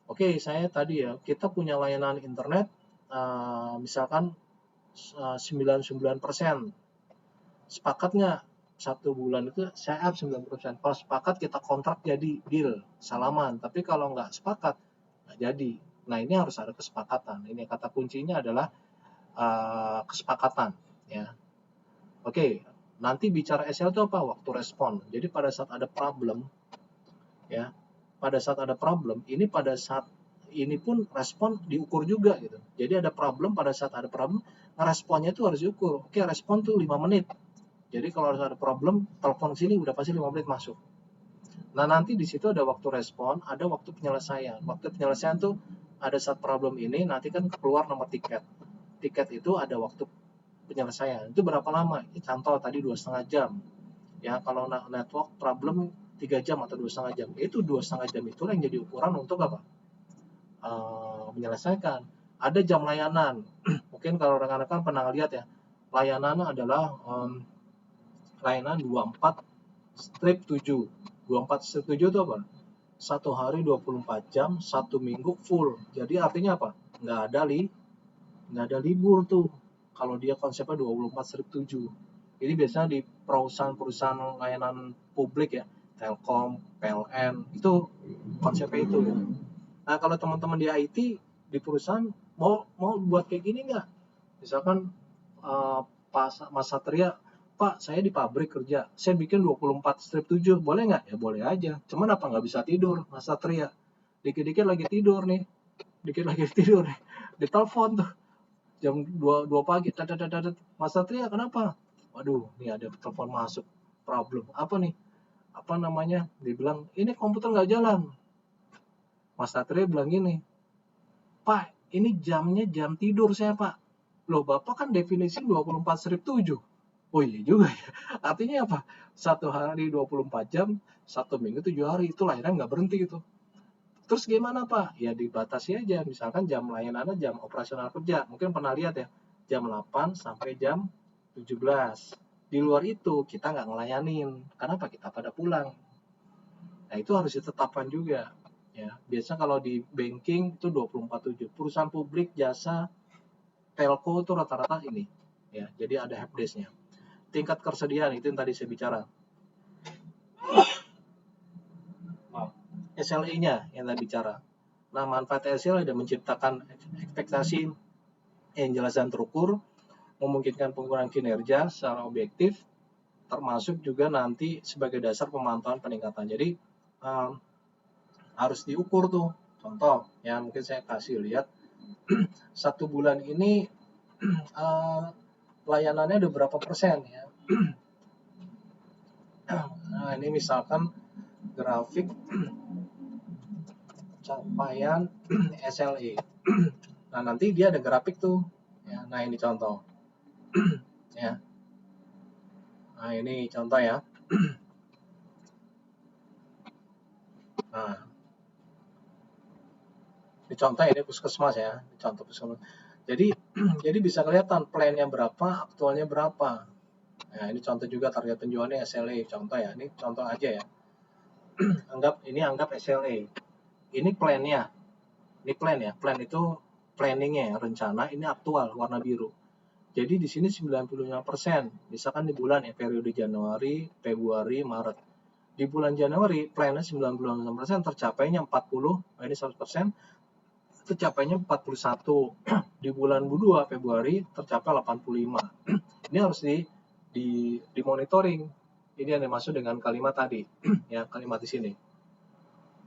Oke, saya tadi ya, kita punya layanan internet, misalkan 99%. Sepakat nggak? 1 bulan itu saya up 90%. Kalau sepakat kita kontrak jadi deal, salaman. Tapi kalau nggak sepakat, nggak jadi. Nah, ini harus ada kesepakatan. Ini kata kuncinya adalah kesepakatan. Ya. Oke, nanti bicara SL itu apa? Waktu respon. Jadi pada saat ada problem, ya, pada saat ada problem, ini pada saat ini pun respon diukur juga gitu. Jadi ada problem, pada saat ada problem, responnya itu harus diukur. Oke, respon tuh 5 menit. Jadi kalau harus ada problem, telepon sini udah pasti 5 menit masuk. Nah, nanti di situ ada waktu respon, ada waktu penyelesaian. Waktu penyelesaian tuh ada saat problem ini, nanti kan keluar nomor tiket. Tiket itu ada waktu penyelesaian. Itu berapa lama? Contoh tadi 2,5 jam. Ya, kalau network problem 3 jam atau 2,5 jam. Itu 2,5 jam itu yang jadi ukuran untuk apa? Menyelesaikan. Ada jam layanan. Mungkin kalau rekan-rekan pernah lihat ya, layanan adalah layanan 24/7. 24/7 itu apa? 1 hari 24 jam, 1 minggu full. Jadi artinya apa? Nggak ada libur tuh. Kalau dia konsepnya 24/7. Jadi biasanya di perusahaan layanan publik ya, Telkom, PLN, itu konsepnya itu. Ya. Nah, kalau teman-teman di IT, di perusahaan mau buat kayak gini nggak? Misalkan Mas Satria, Pak, saya di pabrik kerja, saya bikin 24/7, boleh nggak? Ya boleh aja. Cuman apa nggak bisa tidur, Mas Satria? Dikit-dikit lagi tidur nih, ditelepon tuh, jam 2 pagi, Mas Satria kenapa? Waduh, nih ada telepon masuk, problem. Apa nih? Apa namanya? Dia bilang, ini komputer nggak jalan. Mas Satria bilang gini, Pak, ini jamnya jam tidur saya, Pak. Loh, Bapak kan definisi 24/7. Oh iya juga ya. Artinya apa? 1 hari 24 jam, 1 minggu 7 hari. Itu layanan nggak berhenti itu. Terus gimana Pak? Ya dibatasi aja. Misalkan jam layanannya jam operasional kerja. Mungkin pernah lihat ya. Jam 8 sampai jam 17. Di luar itu kita nggak ngelayanin. Kenapa? Kita pada pulang. Nah itu harus ditetapkan juga. Ya, biasa kalau di banking itu 24/7. Perusahaan publik, jasa, telco itu rata-rata ini. Ya, jadi ada helpdesk-nya. Tingkat ketersediaan itu yang tadi saya bicara. SLA-nya yang tadi bicara. Nah, manfaat SLA adalah menciptakan ekspektasi yang jelas dan terukur, memungkinkan pengukuran kinerja secara objektif, termasuk juga nanti sebagai dasar pemantauan peningkatan. Jadi harus diukur tuh. Contoh, ya mungkin saya kasih lihat 1 bulan ini layanannya ada berapa persen ya. Nah, ini misalkan grafik capaian SLA. Nah, nanti dia ada grafik tuh. Ya, nah, ini contoh. Ya. Nah, ini contoh ya. Nah, Ini contoh ini puskesmas ya, ini contoh puskesmas. Jadi jadi bisa kelihatan plan-nya berapa, aktualnya berapa. Nah, ini contoh juga target penjualannya SLA, contoh ya. Ini contoh aja ya. Anggap SLA. Ini plan-nya. Ini plan ya. Plan itu planningnya ya, rencana. Ini aktual warna biru. Jadi di sini 95%. Misalkan di bulan ya, periode Januari, Februari, Maret. Di bulan Januari plannya 96%, tercapainya 40, ini 100%, tercapainya 41. Di bulan 2 Februari tercapai 85. Ini harus di monitoring. Ini yang dimaksud dengan kalimat tadi, ya kalimat di sini.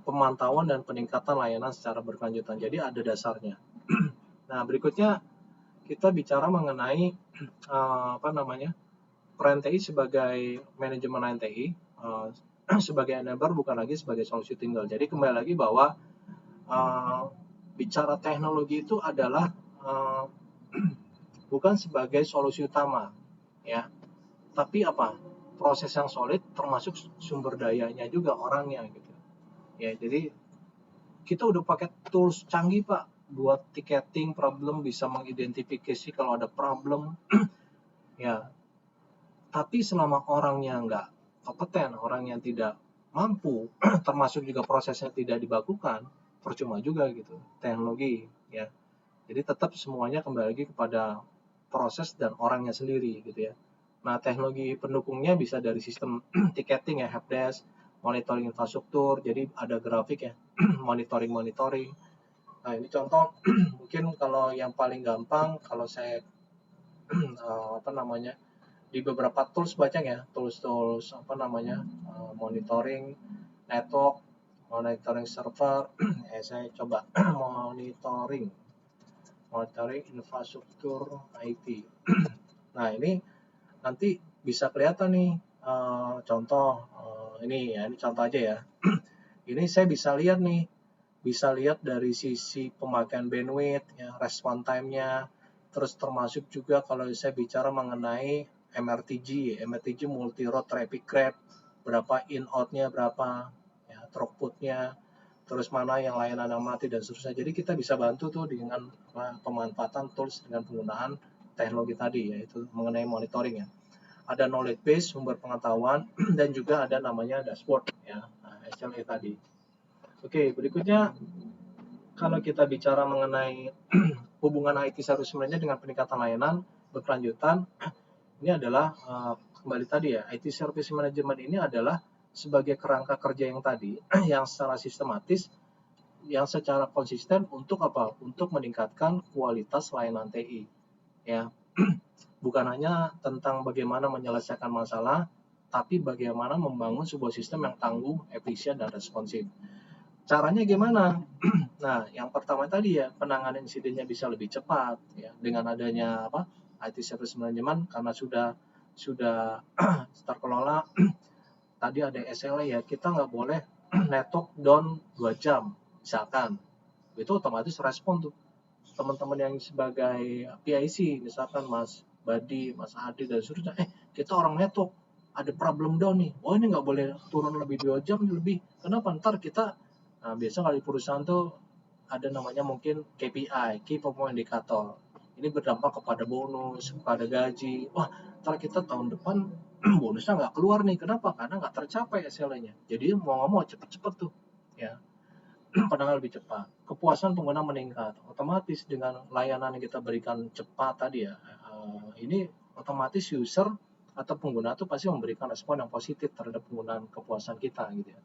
Pemantauan dan peningkatan layanan secara berkelanjutan. Jadi ada dasarnya. Nah, berikutnya kita bicara mengenai peran TI sebagai manajemen layanan TI, sebagai enabler bukan lagi sebagai solusi tunggal. Jadi kembali lagi bahwa bicara teknologi itu adalah bukan sebagai solusi utama, ya, tapi apa? Proses yang solid termasuk sumber dayanya juga orangnya gitu. Ya, jadi kita udah pakai tools canggih Pak buat ticketing problem, bisa mengidentifikasi kalau ada problem. Ya, tapi selama orangnya nggak kompeten, orang yang tidak mampu, termasuk juga prosesnya tidak dibakukan, percuma juga gitu teknologi ya. Jadi tetap semuanya kembali lagi kepada proses dan orangnya sendiri gitu ya. Nah, teknologi pendukungnya bisa dari sistem ticketing ya, helpdesk, monitoring infrastruktur, jadi ada grafik ya, monitoring. Nah, ini contoh mungkin kalau yang paling gampang kalau saya di beberapa tools banyak ya, tools monitoring network, monitoring server. Saya coba monitoring infrastruktur IT. Nah, ini nanti bisa kelihatan nih contoh ini ya, ini contoh aja ya. Ini saya bisa lihat dari sisi pemakaian bandwidth ya, respon time-nya, terus termasuk juga kalau saya bicara mengenai MRTG multi road traffic graph, berapa in out-nya berapa ya, throughput-nya, terus mana yang layanan yang mati dan seterusnya. Jadi kita bisa bantu tuh dengan pemanfaatan tools dengan penggunaan teknologi tadi, yaitu mengenai monitoring ya. Ada knowledge base, sumber pengetahuan, dan juga ada namanya dashboard ya, SLA tadi. Oke, berikutnya kalau kita bicara mengenai hubungan IT Service Manager dengan peningkatan layanan berkelanjutan, ini adalah kembali tadi ya, IT Service Management ini adalah sebagai kerangka kerja yang tadi, yang secara sistematis, yang secara konsisten untuk apa? Untuk meningkatkan kualitas layanan TI. Ya, bukan hanya tentang bagaimana menyelesaikan masalah, tapi bagaimana membangun sebuah sistem yang tangguh, efisien, dan responsif. Caranya gimana? Nah, yang pertama tadi ya, penanganan insidennya bisa lebih cepat ya, dengan adanya IT Service Management karena sudah terkelola. Tadi ada SLA ya, kita nggak boleh network down 2 jam misalkan. Itu otomatis respon tuh teman-teman yang sebagai PIC, misalkan Mas Badi, Mas Adi dan seterusnya, kita orang network ada problem down nih, ini nggak boleh turun lebih 2 jam lebih. Kenapa? Ntar kita biasa kalau di perusahaan tuh ada namanya mungkin KPI, Key Performance Indicator. Ini berdampak kepada bonus, kepada gaji. Wah, ntar kita tahun depan bonusnya nggak keluar nih. Kenapa? Karena nggak tercapai SLA-nya. Jadi mau nggak mau cepet-cepet tuh. Ya, penanganan lebih cepat. Kepuasan pengguna meningkat. Otomatis dengan layanan yang kita berikan cepat tadi ya, ini otomatis user atau pengguna tuh pasti memberikan respon yang positif terhadap penggunaan kepuasan kita gitu ya.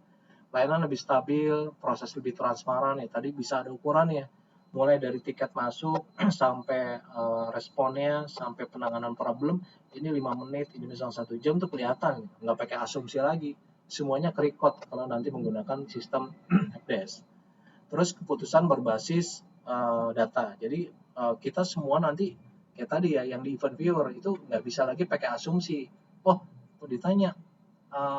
Layanan lebih stabil, proses lebih transparan ya. Tadi bisa ada ukurannya, mulai dari tiket masuk sampai responnya, sampai penanganan problem. Ini 5 menit, ini misalnya 1 jam tuh kelihatan, nggak pakai asumsi lagi. Semuanya kerekod kalau nanti menggunakan sistem helpdesk. Terus keputusan berbasis data. Jadi kita semua nanti kayak tadi ya, yang di event viewer itu nggak bisa lagi pakai asumsi. Ditanya,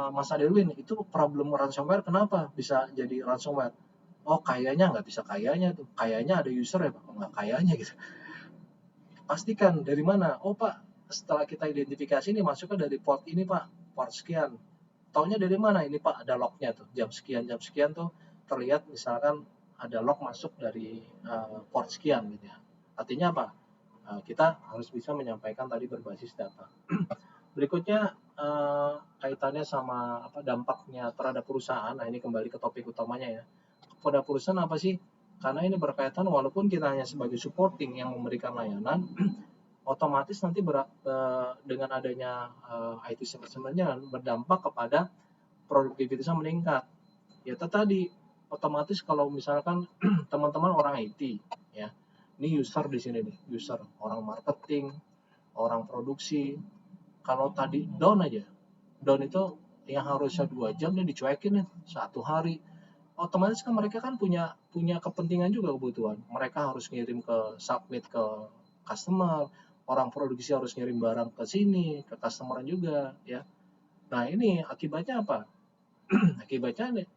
Mas Adelwin, itu problem ransomware kenapa bisa jadi ransomware? Kayaknya nggak bisa kayaknya tuh. Kayaknya ada user ya Pak, nggak kayaknya gitu. Pastikan dari mana? Pak, setelah kita identifikasi ini masuknya dari port ini Pak, port sekian. Taunya dari mana? Ini Pak, ada lognya tuh, jam sekian tuh terlihat misalkan ada log masuk dari port sekian gitu ya. Artinya apa? Kita harus bisa menyampaikan tadi berbasis data. Berikutnya kaitannya sama dampaknya terhadap perusahaan. Nah, ini kembali ke topik utamanya ya. Pada perusahaan apa sih? Karena ini berkaitan walaupun kita hanya sebagai supporting yang memberikan layanan, otomatis nanti dengan adanya IT service management berdampak kepada produktivitasnya meningkat. Ya tadi otomatis kalau misalkan teman-teman orang IT ya, ini user di sini nih, user, orang marketing, orang produksi, kalau tadi down aja, down itu yang harusnya 2 jam nih dicuekin nih 1 hari, otomatis kan mereka kan punya kepentingan juga, kebutuhan. Mereka harus ngirim submit ke customer, orang produksi harus ngirim barang ke sini, ke customer juga ya. Nah ini akibatnya apa? Akibatnya nih,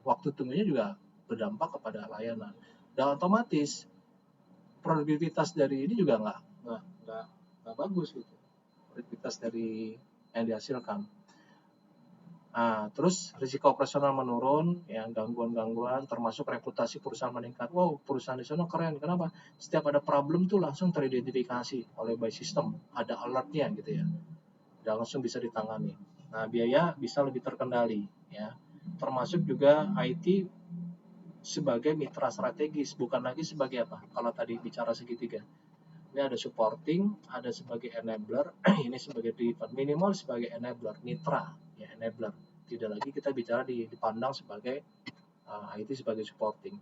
waktu tunggunya juga berdampak kepada layanan. Dan otomatis produktivitas dari ini juga nggak bagus gitu. Produktivitas dari yang dihasilkan. Nah, terus risiko operasional menurun, ya gangguan-gangguan, termasuk reputasi perusahaan meningkat. Wow, perusahaan di sana keren. Kenapa? Setiap ada problem tuh langsung teridentifikasi oleh by system, ada alertnya gitu ya, dan langsung bisa ditangani. Nah, biaya bisa lebih terkendali, ya. Termasuk juga IT sebagai mitra strategis, bukan lagi sebagai apa? Kalau tadi bicara segitiga, ini ada supporting, ada sebagai enabler, ini sebagai deliver, minimal sebagai enabler, mitra, ya enabler. Tidak lagi kita bicara dipandang sebagai IT sebagai supporting.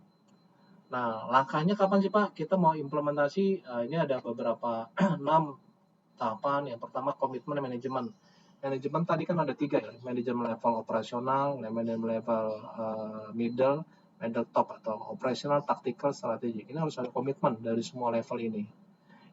Nah, langkahnya kapan sih Pak? Kita mau implementasi, ini ada beberapa 6 tahapan. Yang pertama komitmen manajemen. Manajemen tadi kan ada 3 ya, manajemen level operasional, manajemen level middle top atau operasional, tactical, strategik. Ini harus ada komitmen dari semua level ini.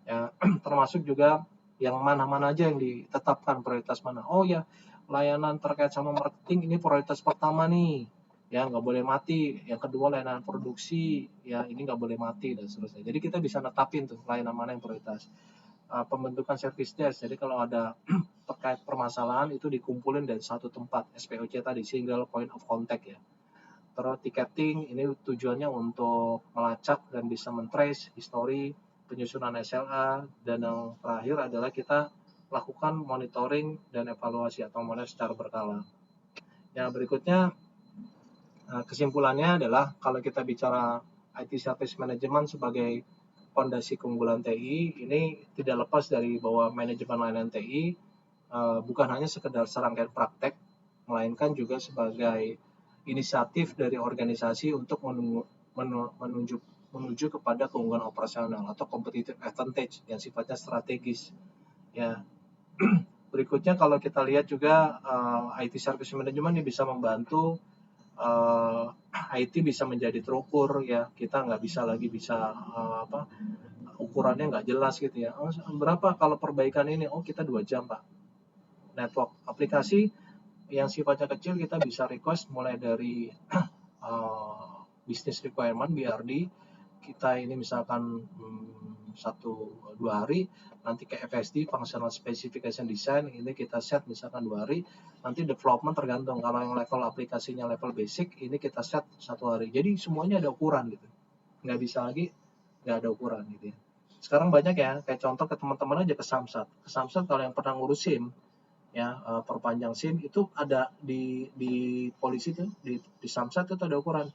Ya, termasuk juga yang mana-mana aja yang ditetapkan prioritas mana. Oh ya, layanan terkait sama marketing ini prioritas pertama nih. Ya, nggak boleh mati. Yang kedua layanan produksi, ya ini nggak boleh mati dan seterusnya. Jadi kita bisa netapin tuh layanan mana yang prioritas. Pembentukan service desk. Jadi kalau ada terkait permasalahan itu dikumpulin dari satu tempat, SPOC tadi, single point of contact ya. Terus ticketing ini tujuannya untuk melacak dan bisa men-trace history, penyusunan SLA, dan yang terakhir adalah kita lakukan monitoring dan evaluasi atau monitor secara berkala. Ya, berikutnya kesimpulannya adalah kalau kita bicara IT Service Management sebagai fondasi keunggulan TI, ini tidak lepas dari bahwa manajemen layanan TI bukan hanya sekedar serangkaian praktek, melainkan juga sebagai inisiatif dari organisasi untuk menuju kepada keunggulan operasional atau competitive advantage yang sifatnya strategis. Ya. Berikutnya kalau kita lihat juga IT Service Management ini bisa membantu IT bisa menjadi terukur ya, kita nggak bisa lagi ukurannya nggak jelas gitu ya. Oh, berapa kalau perbaikan ini? Oh, kita 2 jam Pak. Network aplikasi yang sifatnya kecil kita bisa request mulai dari business requirement BRD, kita ini misalkan 1-2 hari, nanti ke FSD functional specification design ini kita set misalkan 2 hari, nanti development tergantung, kalau yang level aplikasinya level basic ini kita set 1 hari. Jadi semuanya ada ukuran gitu, nggak bisa lagi nggak ada ukuran gitu ya. Sekarang banyak ya, kayak contoh ke teman-teman aja ke Samsat kalau yang pernah ngurus SIM ya, perpanjang SIM itu ada di polisi tuh, di Samsat itu ada ukuran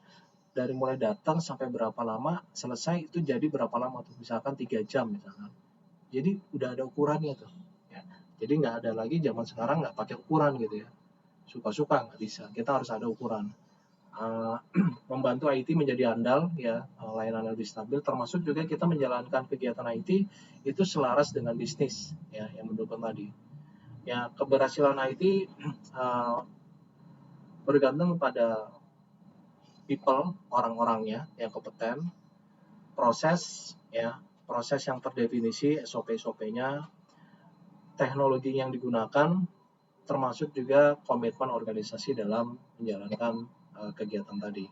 dari mulai datang sampai berapa lama, selesai itu jadi berapa lama tuh, misalkan 3 jam misalkan. Jadi udah ada ukurannya tuh ya. Jadi nggak ada lagi zaman sekarang nggak pakai ukuran gitu ya, suka-suka nggak bisa, kita harus ada ukuran. Membantu IT menjadi andal ya, layanan lebih stabil, termasuk juga kita menjalankan kegiatan IT itu selaras dengan bisnis ya, yang mendukung tadi ya. Keberhasilan IT bergantung pada people, orang-orangnya yang kompeten, proses yang terdefinisi, SOP-nya, teknologi yang digunakan, termasuk juga komitmen organisasi dalam menjalankan kegiatan tadi.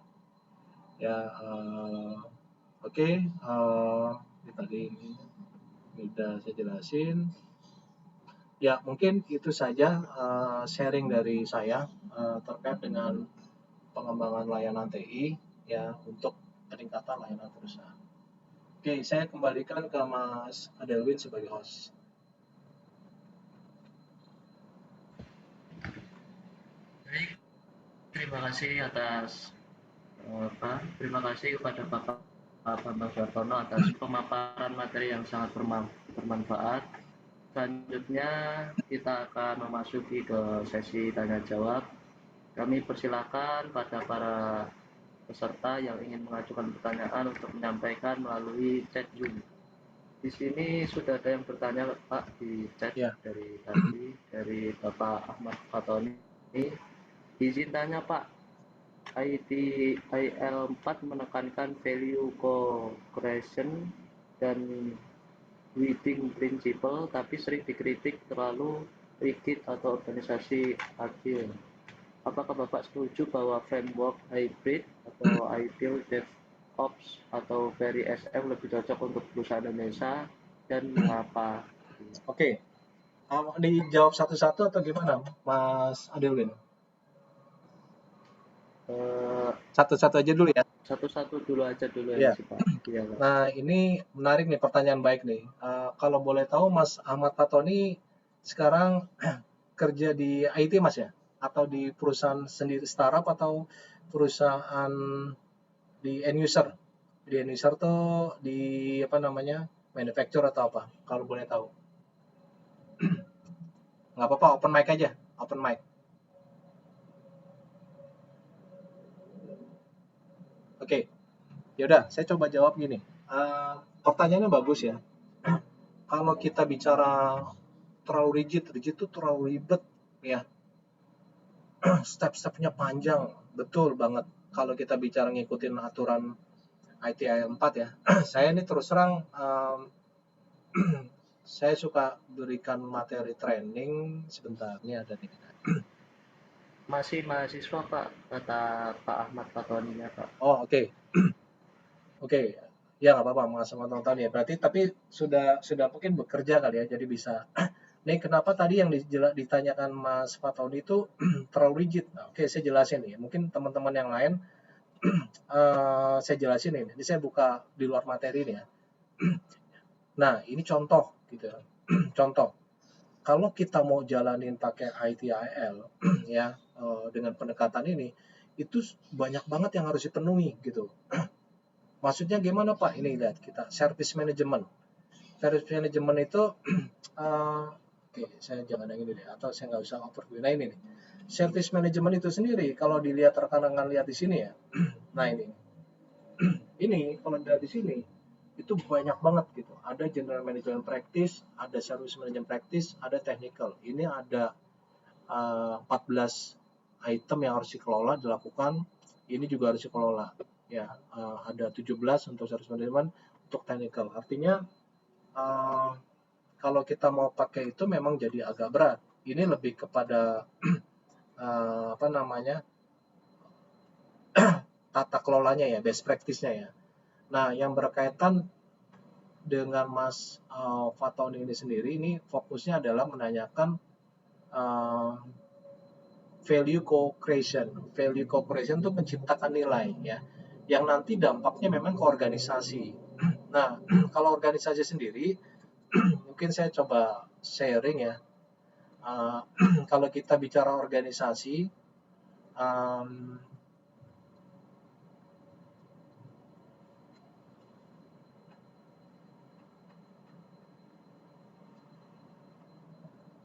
Ya, oke, tadi ini sudah saya jelasin. Ya, mungkin itu saja sharing dari saya terkait dengan pengembangan layanan TI ya untuk peningkatan layanan perusahaan. Oke, saya kembalikan ke Mas Adelwin sebagai host. Baik, terima kasih atas terima kasih kepada Bapak Bambang Suartono atas pemaparan materi yang sangat bermanfaat. Selanjutnya kita akan memasuki ke sesi tanya jawab. Kami persilakan pada para peserta yang ingin mengajukan pertanyaan untuk menyampaikan melalui chat Zoom. Di sini sudah ada yang bertanya Pak di chat dari tadi, dari Bapak Ahmad Fatoni. Izin tanya Pak, IL4 menekankan value co-creation dan within principle, tapi sering dikritik terlalu rigid atau organisasi agil. Apakah Bapak setuju bahwa framework hybrid atau ideal DevOps atau Very SM lebih cocok untuk perusahaan Indonesia dan mengapa? Oke, dijawab satu-satu atau gimana, Mas Adelwin? Satu-satu aja dulu ya. Satu-satu dulu aja Ya. sih Pak. Iya, Pak. Nah, ini menarik nih, pertanyaan baik nih. Kalau boleh tahu, Mas Ahmad Fatoni sekarang kerja di IT, Mas ya? Atau di perusahaan sendiri startup atau perusahaan di end user? Di end user tuh di apa namanya? Manufacturer atau apa? Kalau boleh tahu. Nggak apa-apa, open mic aja. Open mic. Oke. Yaudah, saya coba jawab gini. Pertanyaannya bagus ya. Kalau kita bicara terlalu rigid itu terlalu ribet ya. Step-stepnya panjang, betul banget. Kalau kita bicara ngikutin aturan ITIL 4 ya. Saya ini terus terang saya suka berikan materi training sebentar. Ini ada nih. Masih mahasiswa Pak, kata Pak Ahmad Fatoninya Pak. Oh, oke. Oke. Ya nggak apa-apa, Mas Ahmad Fatoni ya. Berarti tapi sudah mungkin bekerja kali ya, jadi bisa. Nih kenapa tadi yang ditanyakan Mas Fatoni itu terlalu rigid? Nah, oke, saya jelasin nih. Mungkin teman-teman yang lain saya jelasin ini. Ini saya buka di luar materi nih ya. Nah, ini contoh gitu. Contoh. Kalau kita mau jalanin pakai ITIL ya dengan pendekatan ini, itu banyak banget yang harus dipenuhi gitu. Maksudnya gimana Pak? Ini lihat kita service management. Service management itu oke, saya jangan yang ini deh, atau saya nggak usah overview. Nah ini nih, service management itu sendiri kalau dilihat rekan-rekan lihat di sini ya. Nah ini kalau dilihat di sini itu banyak banget gitu. Ada general management practice, ada service management practice, ada technical. Ini ada 14 item yang harus dikelola, dilakukan. Ini juga harus dikelola. Ya, ada 17 untuk service management, untuk technical. Artinya kalau kita mau pakai itu memang jadi agak berat. Ini lebih kepada apa namanya? tata kelolanya ya, best practice-nya ya. Nah, yang berkaitan dengan Mas Fatoni ini sendiri, ini fokusnya adalah menanyakan value co-creation. Value co-creation itu menciptakan nilai ya, yang nanti dampaknya memang ke organisasi. Nah, kalau organisasi sendiri, mungkin saya coba sharing ya. Kalau kita bicara organisasi,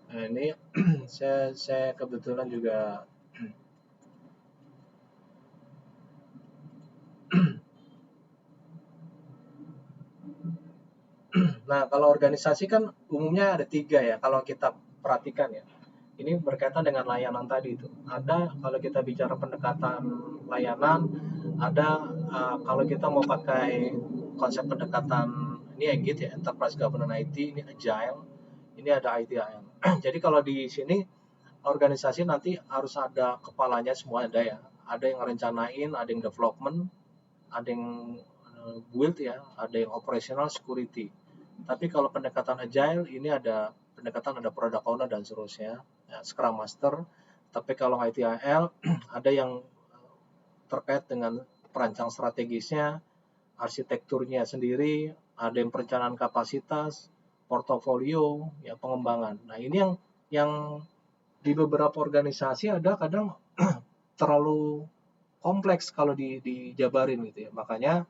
nah ini saya kebetulan juga nah kalau organisasi kan umumnya ada 3 ya kalau kita perhatikan ya. Ini berkaitan dengan layanan tadi itu. Ada kalau kita bicara pendekatan layanan, ada kalau kita mau pakai konsep pendekatan ini gitu ya, enterprise governance IT, ini agile, ini ada ITIL. Jadi kalau di sini organisasi nanti harus ada kepalanya semua ada ya. Ada yang rencanain, ada yang development, ada yang build ya, ada yang operational security. Tapi kalau pendekatan agile ini ada pendekatan ada product owner dan seterusnya, ya, Scrum Master. Tapi kalau ITIL ada yang terkait dengan perancang strategisnya, arsitekturnya sendiri, ada yang perencanaan kapasitas, portofolio, ya pengembangan. Nah ini yang di beberapa organisasi ada kadang terlalu kompleks kalau dijabarin gitu ya. Makanya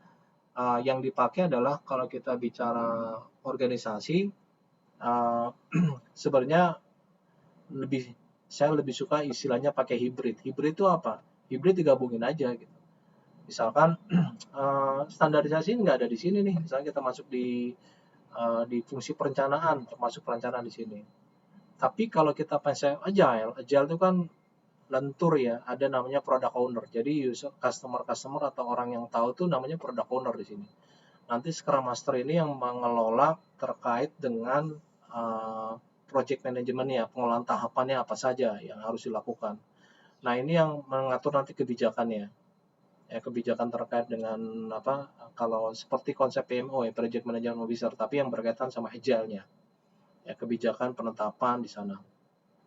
yang dipakai adalah kalau kita bicara organisasi, sebenarnya saya lebih suka istilahnya pakai hibrid. Hibrid itu apa? Hibrid digabungin aja gitu. Misalkan standarisasi nggak ada di sini nih. Misalnya kita masuk di fungsi perencanaan, termasuk perencanaan di sini. Tapi kalau kita pakai agile itu kan lentur ya, ada namanya product owner. Jadi customer atau orang yang tahu tuh namanya product owner di sini. Nanti Scrum Master ini yang mengelola terkait dengan project manajemennya, pengelolaan tahapannya apa saja yang harus dilakukan. Nah ini yang mengatur nanti kebijakannya. Ya, kebijakan terkait dengan apa, kalau seperti konsep PMO ya, Project Management Officer, tapi yang berkaitan sama agile-nya. Ya, kebijakan penetapan di sana.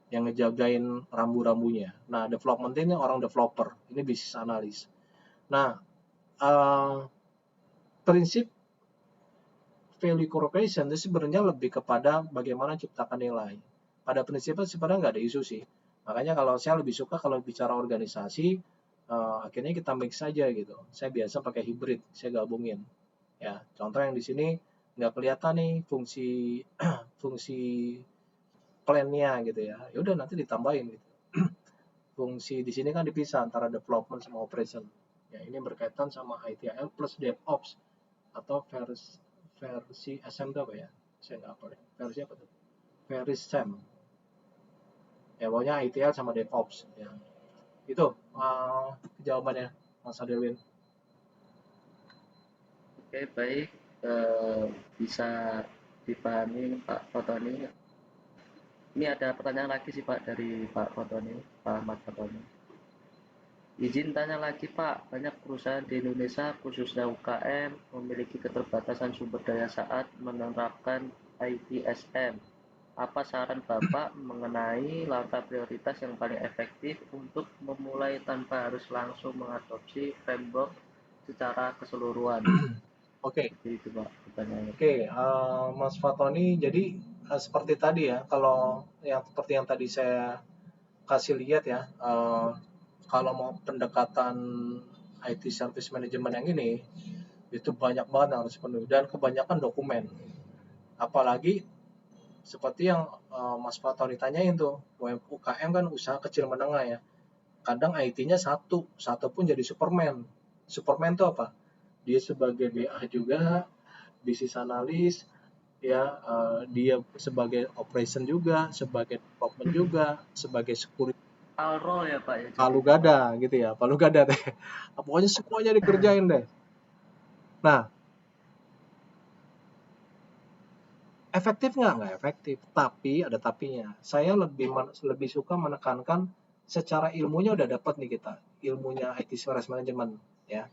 Yang ngejagain rambu-rambunya. Nah, development ini orang developer, ini business analyst. Nah, prinsip value corporation itu sebenarnya lebih kepada bagaimana ciptakan nilai. Pada prinsipnya sebenarnya nggak ada isu sih. Makanya kalau saya lebih suka kalau bicara organisasi, akhirnya kita mix saja gitu. Saya biasa pakai hybrid, saya gabungin. Ya, contoh yang di sini nggak kelihatan nih fungsi fungsi plan-nya gitu ya. Ya udah nanti ditambahin gitu. Fungsi di sini kan dipisah antara development sama operation. Ya, ini berkaitan sama ITIL plus DevOps atau versi SM itu apa ya? Saya nggak apa deh. Versi apa tuh? Versi SAM. Ya pokoknya ITL sama DevOps. Ya. Itu jawabannya, Mas Adelwin. Oke, baik. Bisa dipahami Pak Fotoni. Ini ada pertanyaan lagi sih Pak dari Pak Fotoni, Pak Ahmad Fotoni. Izin tanya lagi Pak, banyak perusahaan di Indonesia khususnya UKM memiliki keterbatasan sumber daya saat menerapkan ITSM. Apa saran Bapak mengenai langkah prioritas yang paling efektif untuk memulai tanpa harus langsung mengadopsi framework secara keseluruhan? Oke. Seperti itu Pak pertanyaannya. Oke, Mas Fatoni, jadi seperti tadi ya, kalau seperti yang tadi saya kasih lihat ya, kalau mau pendekatan IT Service Management yang ini, itu banyak banget yang harus penuhi dan kebanyakan dokumen. Apalagi seperti yang Mas Fatoni tanyain tuh, UKM kan usaha kecil menengah ya. Kadang IT-nya satu pun jadi Superman. Superman itu apa? Dia sebagai BA juga, business analyst, ya dia sebagai operation juga, sebagai development juga, sebagai security. Alro ya Pak ya. Palu gada gitu ya, palu gada deh. Pokoknya semuanya dikerjain deh. Nah, efektif nggak? Nggak efektif. Tapi ada tapinya. Saya lebih suka menekankan secara ilmunya udah dapat nih kita. Ilmunya IT Service Management ya.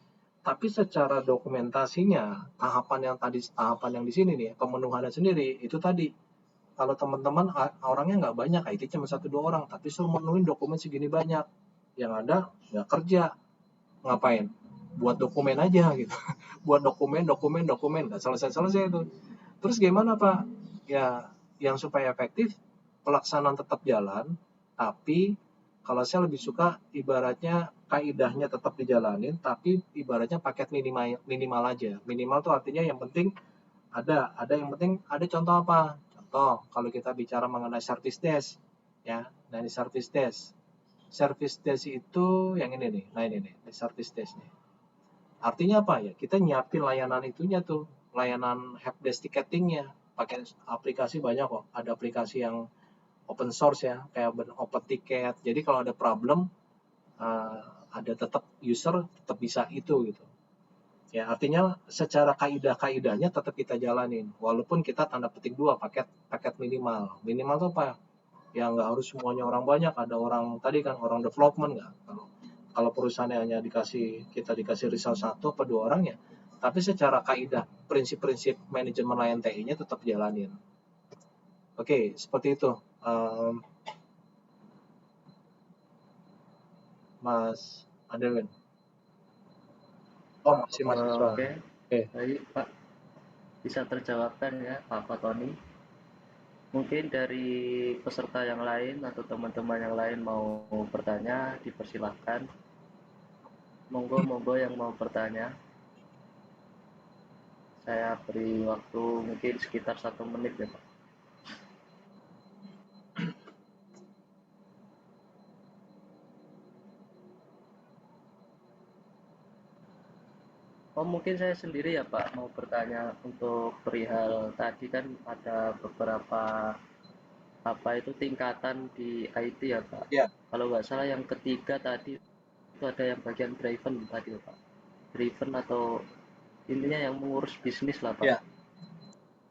Tapi secara dokumentasinya, tahapan yang di sini nih, pemenuhannya sendiri, itu tadi. Kalau teman-teman orangnya nggak banyak, IT cuma 1-2 orang, tapi suruh menuhin dokumen segini banyak. Yang ada nggak kerja. Ngapain? Buat dokumen aja gitu. Buat dokumen, nggak selesai-selesai itu. Terus gimana Pak? Ya, yang supaya efektif, pelaksanaan tetap jalan, tapi kalau saya lebih suka ibaratnya kaidahnya tetap dijalanin, tapi ibaratnya paket minimal aja. Minimal tuh artinya yang penting ada yang penting ada contoh apa? Contoh, kalau kita bicara mengenai service desk, ya, nah ini service desk. Service desk itu yang ini nih, nah ini nih, service desk nih. Artinya apa ya? Kita nyiapin layanan itunya tuh, layanan helpdesk ticketingnya. Pakai aplikasi banyak kok. Ada aplikasi yang open source ya, kayak open ticket. Jadi kalau ada problem, ada tetap user tetap bisa itu gitu. Ya artinya secara kaidah-kaidahnya tetap kita jalanin. Walaupun kita tanda petik 2 paket minimal. Minimal tuh apa? Ya nggak harus semuanya orang banyak. Ada orang tadi kan orang development nggak. Kalau perusahaannya hanya kita dikasih result 1 atau 2 orang ya, tapi secara kaidah prinsip-prinsip manajemen layan TI-nya tetap jalanin. Oke, seperti itu. Mas Adelwin. Oh, masih mahasiswa. Oke. Oke. Baik, Pak. Bisa terjawabkan ya, Pak Fatoni. Mungkin dari peserta yang lain atau teman-teman yang lain mau bertanya, dipersilahkan. Monggo yang mau bertanya. Saya beri waktu mungkin sekitar 1 menit ya, Pak. Oh, mungkin saya sendiri ya, Pak, mau bertanya untuk perihal tadi kan ada beberapa apa itu tingkatan di IT ya, Pak. Ya. Kalau nggak salah yang ketiga tadi itu ada yang bagian driven tadi ya, Pak. Driven atau intinya yang mengurus bisnis lah, Pak. Ya.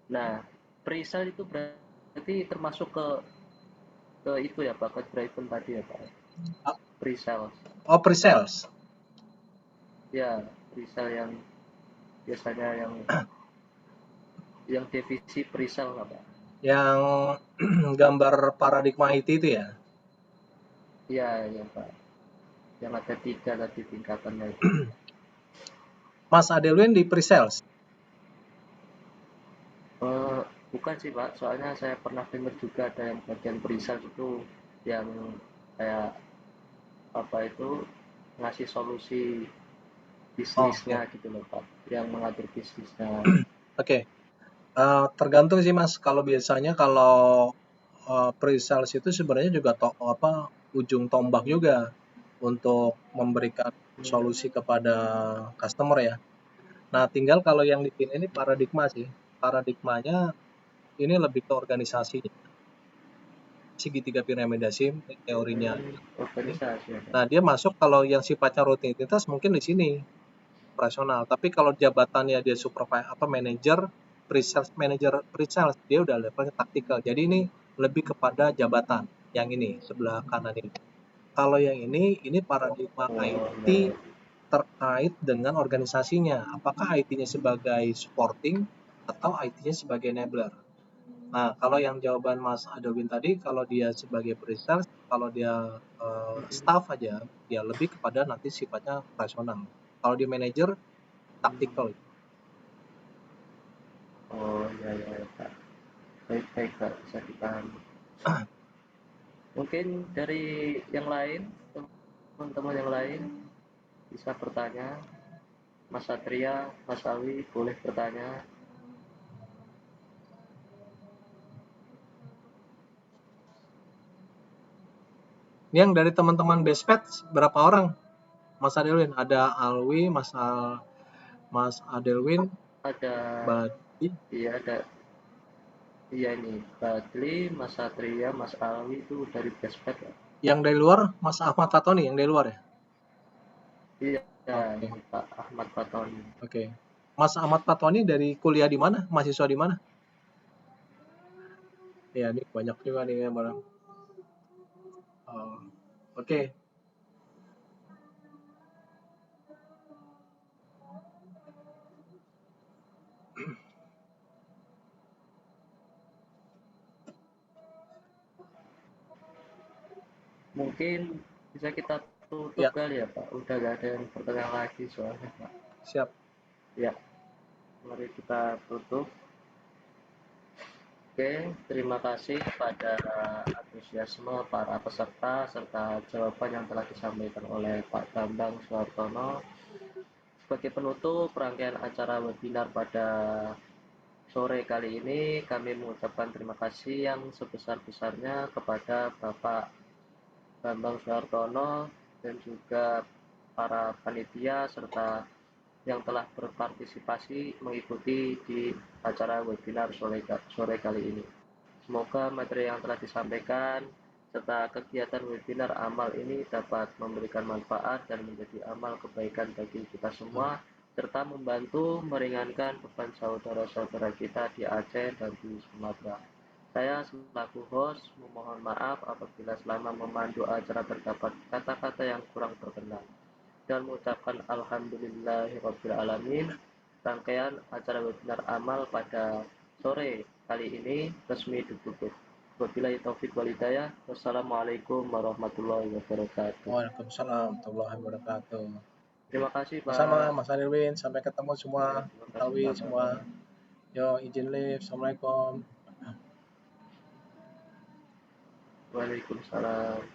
Nah, pre-sale itu berarti termasuk ke itu ya, Pak, ke driven tadi ya, Pak. Ah, Pre-sale. Oh, pre-sales. Ya, pre-sale yang biasanya yang divisi pre-sale lah, Pak. Yang gambar paradigma IT itu ya. Iya, ya, Pak. Yang ada 3 tadi tingkatannya itu. Mas Adelwin di pre-sales. Eh, bukan sih, Pak. Soalnya saya pernah dengar juga ada yang bagian pre-sale itu yang kayak apa itu ngasih solusi Oh, bisnisnya oke. gitu loh, Pak. Yang mengatur bisnisnya. Oke. Tergantung sih Mas. Kalau biasanya kalau pre-sales itu sebenarnya juga ujung tombak juga untuk memberikan solusi kepada customer ya. Nah, tinggal kalau yang di sini ini paradigma sih. Paradigmanya ini lebih ke organisasi. Segitiga piramida SIM teorinya. Organisasi ya, Pak. Nah, dia masuk kalau yang sifatnya rutinitas mungkin di sini operasional. Tapi kalau jabatannya dia manager, pre-sales dia udah levelnya taktikal. Jadi ini lebih kepada jabatan yang ini sebelah kanan ini. Kalau yang ini paradigma Oh, IT ya, ya. terkait dengan organisasinya. Apakah IT-nya sebagai supporting atau IT-nya sebagai enabler? Nah, kalau yang jawaban Mas Adowin tadi, kalau dia sebagai pre-sales, kalau dia staff aja, dia lebih kepada nanti sifatnya operasional. Kalau dia manager, tactical. Oh, ya, ya, ya, Pak. Baik, baik, Pak. Bisa dipahami. Mungkin dari yang lain, teman-teman yang lain bisa bertanya. Mas Satria, Mas Awi, boleh bertanya. Ini yang dari teman-teman Bestpad berapa orang? Mas Adelwin, ada Alwi, Mas Adelwin, Ada, Badi. iya ada, iya ini, Badli, Mas Satria, Mas Awi itu dari Bespet ya. Yang dari luar, Mas Ahmad Fatoni yang dari luar ya? Iya, Oke, ini Pak Ahmad Fatoni. oke. Mas Ahmad Fatoni dari kuliah di mana? Mahasiswa di mana? Ya, ini banyak juga nih yang barang. Oke. Mungkin bisa kita tutup Ya, kali ya Pak. Udah gak ada yang bertanya lagi soalnya Pak. siap. Ya, mari kita tutup. Oke, terima kasih pada antusiasme para peserta serta jawaban yang telah disampaikan oleh Pak Bambang Suhartono. Sebagai penutup rangkaian acara webinar pada sore kali ini, kami mengucapkan terima kasih yang sebesar-besarnya kepada Bapak Bambang Suhartono dan juga para panitia serta yang telah berpartisipasi mengikuti di acara webinar sore kali ini. Semoga materi yang telah disampaikan serta kegiatan webinar amal ini dapat memberikan manfaat dan menjadi amal kebaikan bagi kita semua, serta membantu meringankan beban saudara-saudara kita di Aceh dan di Sumatera. Saya selaku host memohon maaf apabila selama memandu acara terdapat kata-kata yang kurang berkenan dan mengucapkan alhamdulillahirrabbilalamin. Rangkaian acara webinar amal pada sore kali ini resmi ditutup. Wabillahi taufik walhidayah. Wassalamualaikum warahmatullahi wabarakatuh. Waalaikumsalam warahmatullahi wabarakatuh. Terima kasih, Sama Pak. Mas Anirwin, sampai ketemu semua, Ya, terima Kita kasih, Pak. semua. Yo, izin live. Assalamualaikum. Waalaikumsalam.